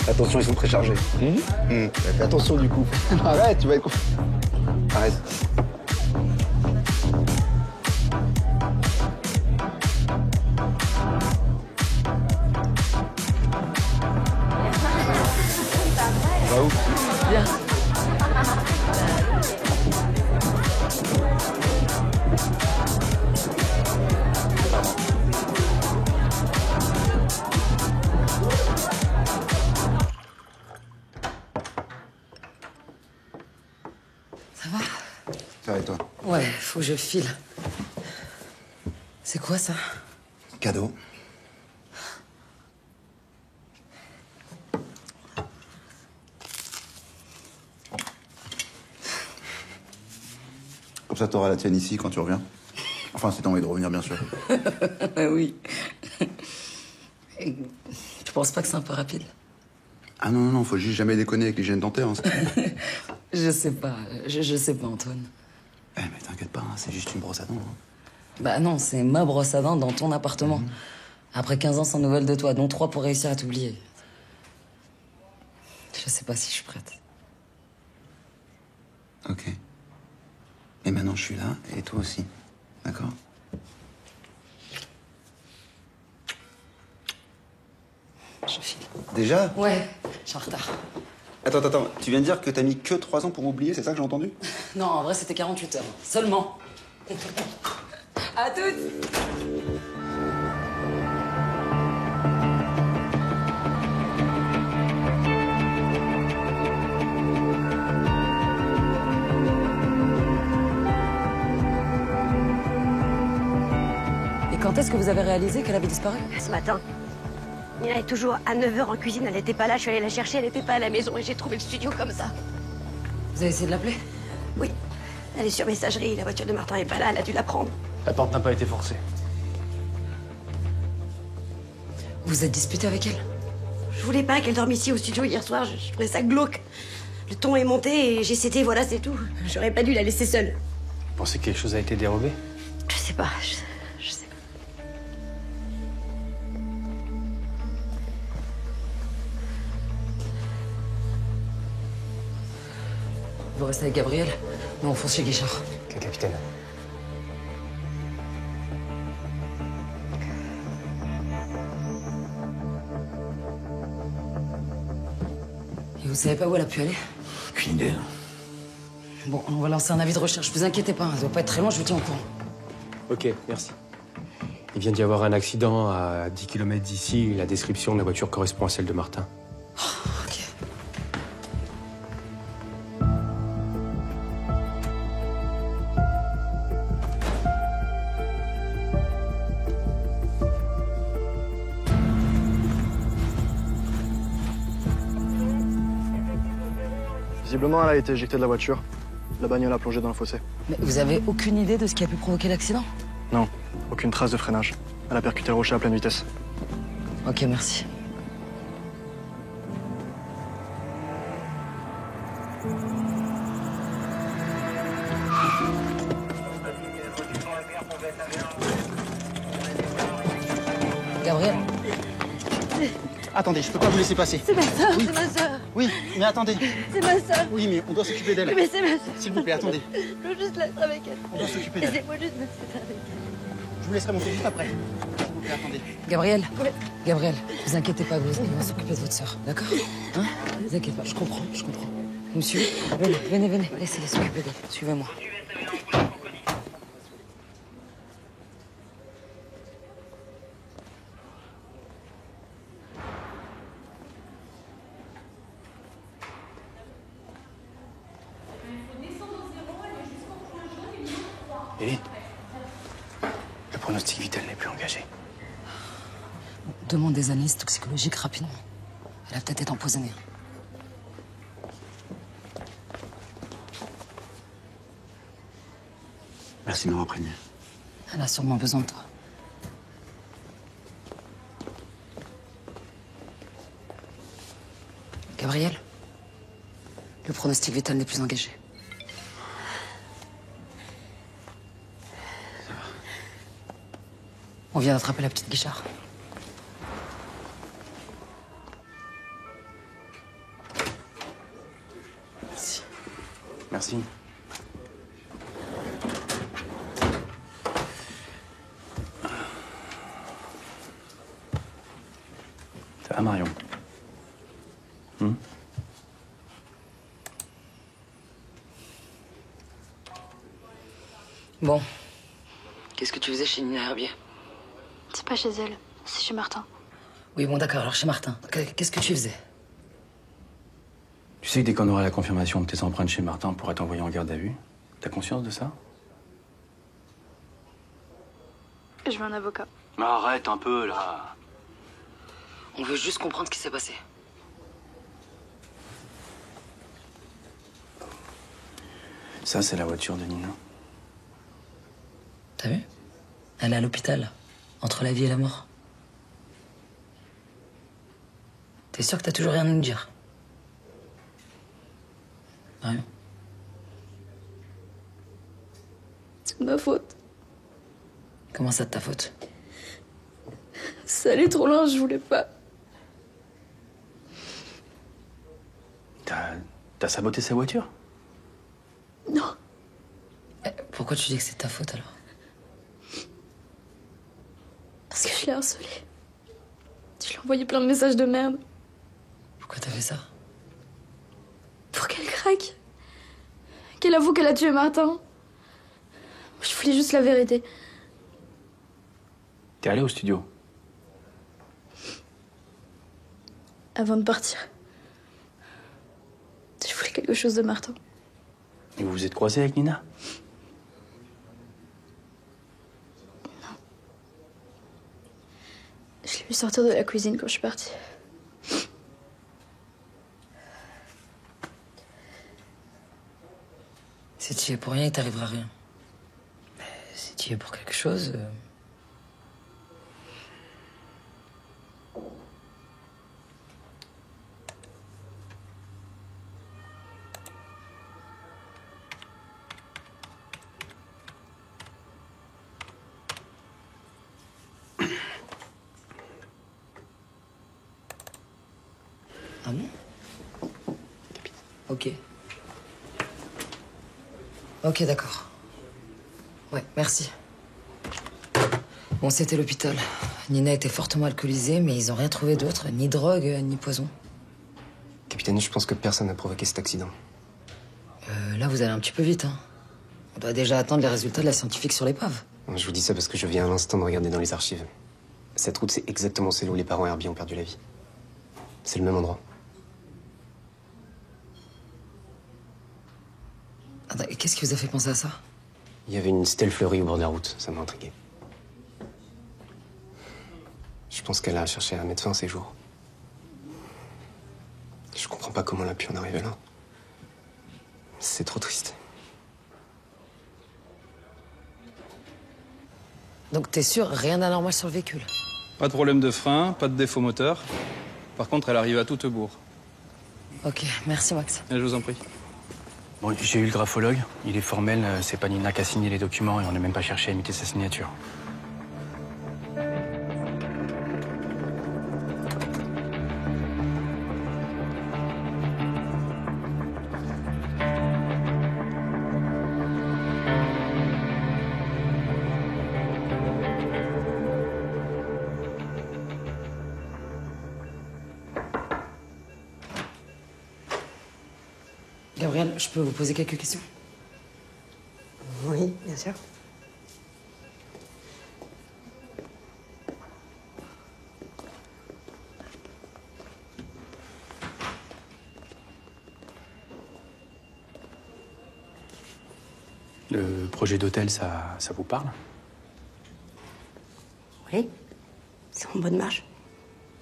Attention, ils sont très chargés. Fais attention, du coup. Arrête, tu vas être... Arrête. On va où? Bien. Ça va? Ça va et toi? Ouais, faut que je file. C'est quoi ça? Cadeau. Comme ça, t'auras la tienne ici quand tu reviens. Enfin, si t'as envie de revenir, bien sûr. Oui. Et tu penses pas que c'est un peu rapide? Ah non, non, non, faut juste jamais déconner avec l'hygiène dentaire. Hein, Je sais pas. Je sais pas, Antoine. Eh, mais t'inquiète pas, hein, c'est juste une brosse à dents. Hein. Bah non, c'est ma brosse à dents dans ton appartement. Après 15 ans sans nouvelles de toi, dont 3 pour réussir à t'oublier. Je sais pas si je suis prête. Ok. Et maintenant, je suis là, et toi aussi. D'accord? Je file. Déjà? Ouais, je suis en retard. Attends, tu viens de dire que t'as mis que 3 ans pour m'oublier, c'est ça que j'ai entendu? Non, en vrai, c'était 48 heures. Seulement. À toutes! Et quand est-ce que vous avez réalisé qu'elle avait disparu? Ce matin. Nina est toujours à 9h en cuisine, elle n'était pas là, je suis allée la chercher, elle n'était pas à la maison et j'ai trouvé le studio comme ça. Vous avez essayé de l'appeler? Oui. Elle est sur messagerie, la voiture de Martin est pas là, elle a dû la prendre. La porte n'a pas été forcée. Vous êtes disputé avec elle? Je voulais pas qu'elle dorme ici au studio hier soir, je trouvais ça glauque. Le ton est monté et j'ai cédé, voilà, c'est tout. J'aurais pas dû la laisser seule. Vous pensez que quelque chose a été dérobé? Je sais pas, je sais pas. Vous restez avec Gabriel? Nous, on fonce chez Guichard. Ok, capitaine. Et vous savez pas où elle a pu aller? Aucune idée. Bon, on va lancer un avis de recherche. Vous inquiétez pas, ça doit pas être très loin, je vous tiens au courant. Ok, merci. Il vient d'y avoir un accident à 10 km d'ici. La description de la voiture correspond à celle de Martin. Ok. Visiblement, elle a été éjectée de la voiture. La bagnole a plongé dans le fossé. Mais vous avez aucune idée de ce qui a pu provoquer l'accident? Non, aucune trace de freinage. Elle a percuté le rocher à pleine vitesse. Ok, merci. Gabriel? Attendez, je peux pas vous laisser passer. C'est ma soeur, Oui. c'est ma soeur. Oui, mais attendez. C'est ma soeur. Oui, mais on doit s'occuper d'elle. Mais c'est ma soeur. S'il vous plaît, attendez. Je veux juste l'être avec elle. On doit s'occuper d'elle. Laissez-moi juste me séparer avec elle. Je vous laisserai monter juste après. S'il vous plaît, attendez. Gabriel? Ouais. Gabriel, vous inquiétez pas, vous allez s'occuper de votre sœur, d'accord? Hein? Vous inquiétez pas, je comprends. Vous me suivez? Venez, laissez-les s'occuper d'elle. Suivez-moi. Élie, le pronostic vital n'est plus engagé. Demande des analyses toxicologiques rapidement. Elle a peut-être été empoisonnée. Merci de m'avoir prévenu. Elle a sûrement besoin de toi. Gabriel, le pronostic vital n'est plus engagé. On vient d'attraper la petite Guichard. Merci. Ça va, Marion? Bon. Qu'est-ce que tu faisais chez Nina Herbier? C'est pas chez elle, c'est chez Martin. Oui, bon, d'accord, alors chez Martin. Qu'est-ce que tu faisais? Tu sais que dès qu'on aura la confirmation de tes empreintes chez Martin, on pourra t'envoyer en garde à vue. T'as conscience de ça? Je veux un avocat. Mais arrête un peu, là. On veut juste comprendre ce qui s'est passé. Ça, c'est la voiture de Nina. T'as vu? Elle est à l'hôpital, entre la vie et la mort. T'es sûr que t'as toujours rien à nous dire? Rien. C'est de ma faute. Comment ça de ta faute? Ça allait trop loin, je voulais pas. T'as saboté sa voiture? Non. Pourquoi tu dis que c'est ta faute alors? Parce que je l'ai harcelé. Je lui ai envoyé plein de messages de merde. Pourquoi t'as fait ça? Pour qu'elle craque. Qu'elle avoue qu'elle a tué Martin. Je voulais juste la vérité. T'es allé au studio? Avant de partir. Je voulais quelque chose de Martin. Et vous vous êtes croisés avec Nina? Je l'ai vu sortir de la cuisine quand je suis partie. Si tu y es pour rien, il t'arrivera rien. Mais si tu y es pour quelque chose... Ah bon? Ok. Ok, d'accord. Ouais, merci. Bon, c'était l'hôpital. Nina était fortement alcoolisée, mais ils ont rien trouvé d'autre, ni drogue, ni poison. Capitaine, je pense que personne n'a provoqué cet accident. Là, vous allez un petit peu vite, hein. On doit déjà attendre les résultats de la scientifique sur l'épave. Je vous dis ça parce que je viens à l'instant de regarder dans les archives. Cette route, c'est exactement celle où les parents Herbie ont perdu la vie. C'est le même endroit. Attends, et qu'est-ce qui vous a fait penser à ça? Il y avait une stèle fleurie au bord de la route, ça m'a intrigué. Je pense qu'elle a cherché à mettre fin à ses jours. Je comprends pas comment elle a pu en arriver là. C'est trop triste. Donc t'es sûr, rien d'anormal sur le véhicule? Pas de problème de frein, pas de défaut moteur. Par contre, elle arrive à toute bourre. Ok, merci Max. Je vous en prie. Bon, j'ai eu le graphologue. Il est formel, c'est pas Nina qui a signé les documents et on n'a même pas cherché à imiter sa signature. Gabriel, je peux vous poser quelques questions? Oui, bien sûr. Le projet d'hôtel, ça vous parle? Oui, c'est en bonne marche.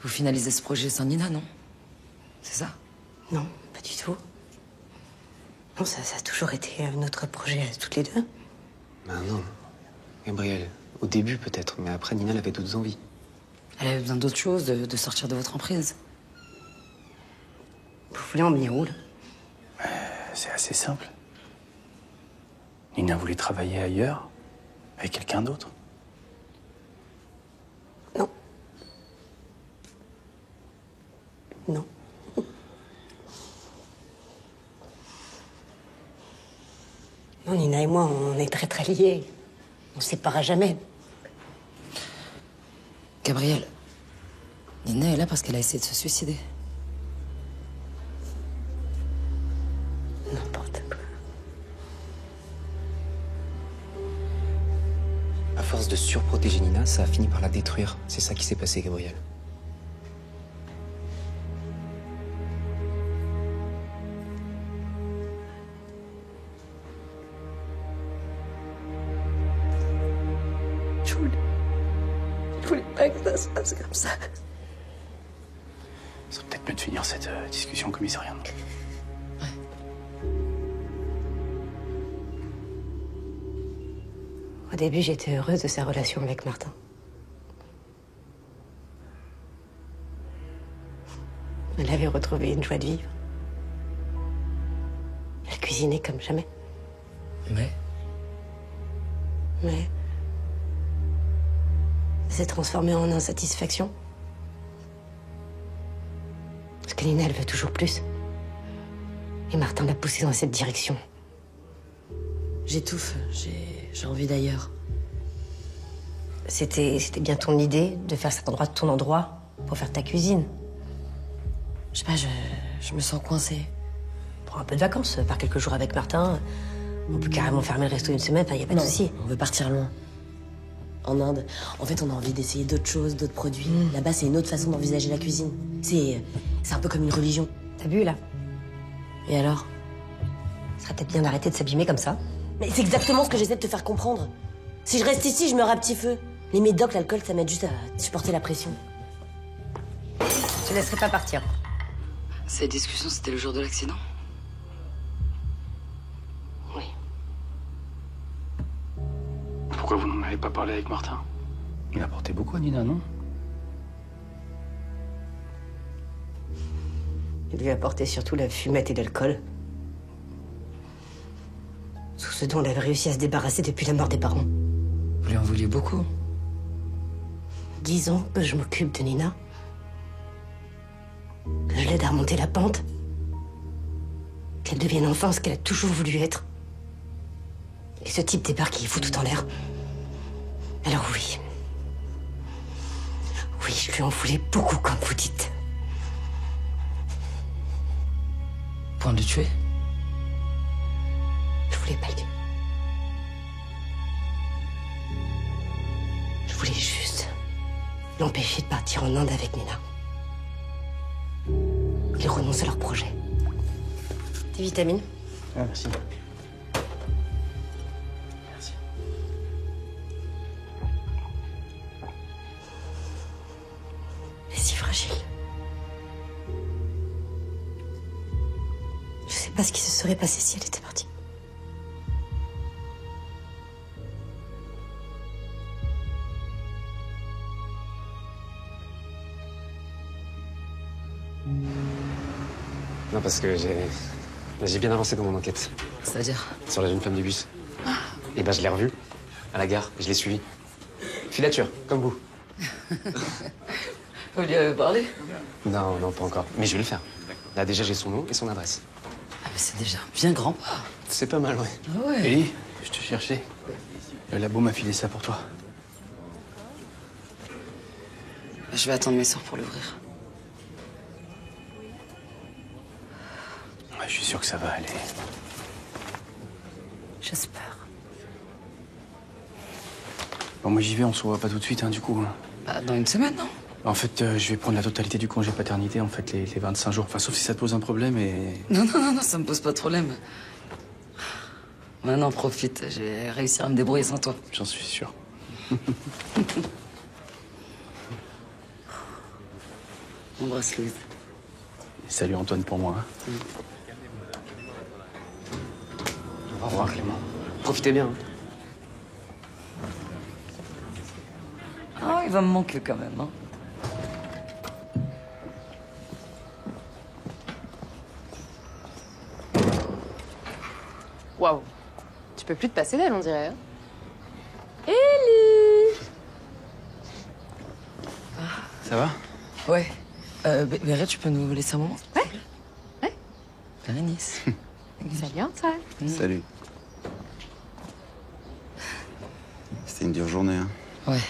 Vous finalisez ce projet sans Nina, non? C'est ça? Non, pas du tout. Non, ça a toujours été notre projet à toutes les deux. Ben non. Gabriel, au début peut-être, mais après Nina elle avait d'autres envies. Elle avait besoin d'autre chose, de sortir de votre emprise. Vous voulez emmener où, là? C'est assez simple. Nina voulait travailler ailleurs, avec quelqu'un d'autre. Non. Non. Non, Nina et moi, on est très très liés. On se séparera jamais. Gabriel, Nina est là parce qu'elle a essayé de se suicider. N'importe quoi. À force de surprotéger Nina, ça a fini par la détruire. C'est ça qui s'est passé, Gabriel. Je voulais pas que ça se passe comme ça. Ça serait peut-être mieux de finir cette discussion au commissariat. Non? Au début, j'étais heureuse de sa relation avec Martin. Elle avait retrouvé une joie de vivre. Elle cuisinait comme jamais. Mais ça s'est transformé en insatisfaction. Parce que Nina, elle veut toujours plus. Et Martin l'a poussée dans cette direction. J'étouffe, j'ai envie d'ailleurs. C'était bien ton idée de faire cet endroit ton endroit pour faire ta cuisine. Je sais pas, je me sens coincée. Prends un peu de vacances, pars quelques jours avec Martin. On peut carrément fermer le resto une semaine, y a pas de souci. On veut partir loin. En Inde. En fait, on a envie d'essayer d'autres choses, d'autres produits. Là-bas, c'est une autre façon d'envisager la cuisine. C'est un peu comme une religion. T'as vu, là? Et alors? Ça serait peut-être bien d'arrêter de s'abîmer comme ça. Mais c'est exactement ce que j'essaie de te faire comprendre. Si je reste ici, je meurs à petit feu. Les médocs, l'alcool, ça m'aide juste à supporter la pression. Je te laisserai pas partir. Cette discussion, c'était le jour de l'accident? Oui. Pourquoi vous n'en avez pas parlé avec Martin? Il a apporté beaucoup à Nina, non? Il lui apportait surtout la fumette et l'alcool. Tout ce dont elle avait réussi à se débarrasser depuis la mort des parents. Vous lui en vouliez beaucoup? 10 ans que je m'occupe de Nina. Que je l'aide à remonter la pente. Qu'elle devienne enfin ce qu'elle a toujours voulu être. Et ce type débarque et il fout tout en l'air. Alors oui. Oui, je lui en voulais beaucoup, comme vous dites. Point de le tuer? Je voulais pas le tuer. Je voulais juste l'empêcher de partir en Inde avec Nina. Qu'ils renoncent à leur projet. Tes vitamines? Ah, merci. Elle est si fragile. Je sais pas ce qui se serait passé si elle était partie. Non, parce que j'ai bien avancé dans mon enquête. C'est-à-dire? Sur la jeune femme du bus. Et ben, je l'ai revue à la gare, je l'ai suivie. Filature, comme vous. Vous lui avez parlé? Non, non, pas encore. Mais je vais le faire. Là, déjà, j'ai son nom et son adresse. Ah, mais c'est déjà bien grand pas. C'est pas mal, ouais. Ah ouais. Ellie, je te cherchais. Le labo m'a filé ça pour toi. Je vais attendre mes sœurs pour l'ouvrir. Ouais, je suis sûr que ça va aller. J'espère. Bon, moi j'y vais, on se revoit pas tout de suite, hein, du coup. Bah, dans une semaine, non? En fait, je vais prendre la totalité du congé paternité, en fait, les 25 jours. Enfin, sauf si ça te pose un problème et... Non, non, non, non, ça me pose pas de problème. Maintenant, profite. J'ai réussi à me débrouiller sans toi. J'en suis sûr. Embrasse Louise. Salut Antoine pour moi. Hein. Au revoir, Clément. Profitez bien. Hein. Ah, il va me manquer quand même, hein. Waouh. Tu peux plus te passer d'elle, on dirait. Hein. Ellie! Ça va? Ouais. Béret, tu peux nous laisser un moment? Ouais. Ouais. Bérénice. Salut, Antoine. Salut. C'était une dure journée, hein? Ouais.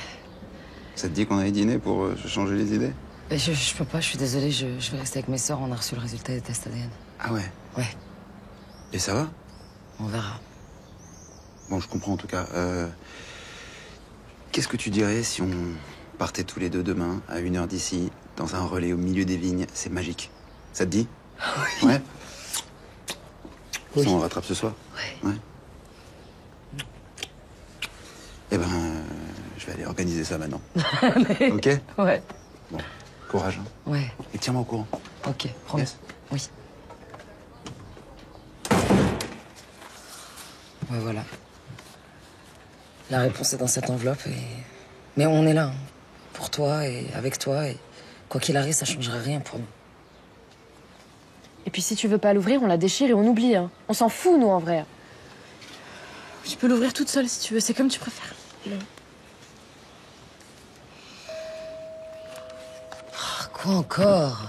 Ça te dit qu'on allait dîner pour changer les idées? Je peux pas, je suis désolée, je vais rester avec mes sœurs, on a reçu le résultat des tests ADN. Ah ouais? Ouais. Et ça va? On verra. Bon, je comprends en tout cas. Qu'est-ce que tu dirais si on partait tous les deux demain, à 1h d'ici, dans un relais au milieu des vignes? C'est magique. Ça te dit? Oui. Ouais? Oui. Ça, on rattrape ce soir? Ouais. Ouais. Eh ben, je vais aller organiser ça maintenant. Mais... Ok? Ouais. Bon, courage. Hein. Ouais. Et tiens-moi au courant. Ok, promis. Yes. Oui. Ouais, voilà. La réponse est dans cette enveloppe et... Mais on est là, hein. Pour toi et avec toi et... Quoi qu'il arrive, ça changera rien pour nous. Et puis si tu veux pas l'ouvrir, on la déchire et on oublie. Hein. On s'en fout, nous, en vrai. Tu peux l'ouvrir toute seule si tu veux, c'est comme tu préfères. Non. Ah, quoi encore?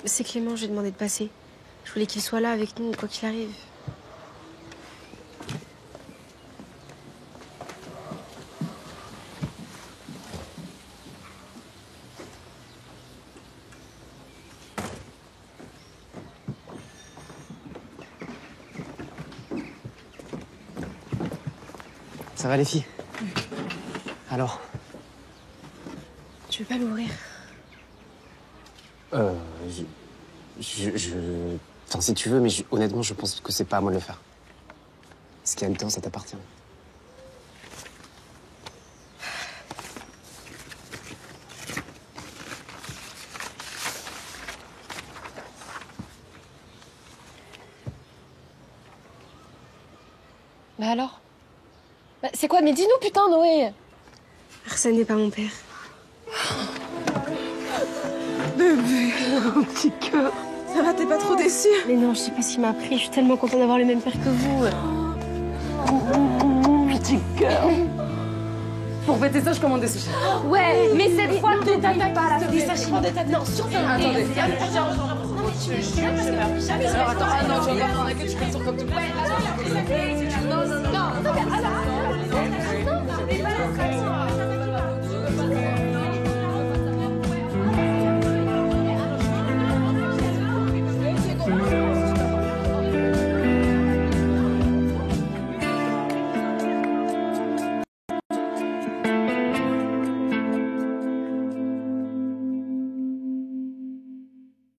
C'est Clément, j'ai demandé de passer. Je voulais qu'il soit là avec nous, quoi qu'il arrive. Ça va, les filles? Alors? Tu veux pas l'ouvrir? Enfin, si tu veux, mais honnêtement, je pense que c'est pas à moi de le faire. Ce qu'il y a dedans, ça t'appartient. Bah alors? Bah, c'est quoi? Mais dis-nous, putain, Noé! Arsène n'est pas mon père. Bébé, mon petit cœur. Ça va, t'es pas trop déçue? Mais non, je sais pas ce qui m'a pris. Je suis tellement contente d'avoir le même père que vous. Mon petit cœur. Pour fêter ça, je commande des sushis. Ouais, mais cette fois, ne t'attaque pas à la Des sashimi. Non, surtout. Attendez. Alors attends, ah non, tu vas pas prendre un queue, tu fais le tour comme tout le monde.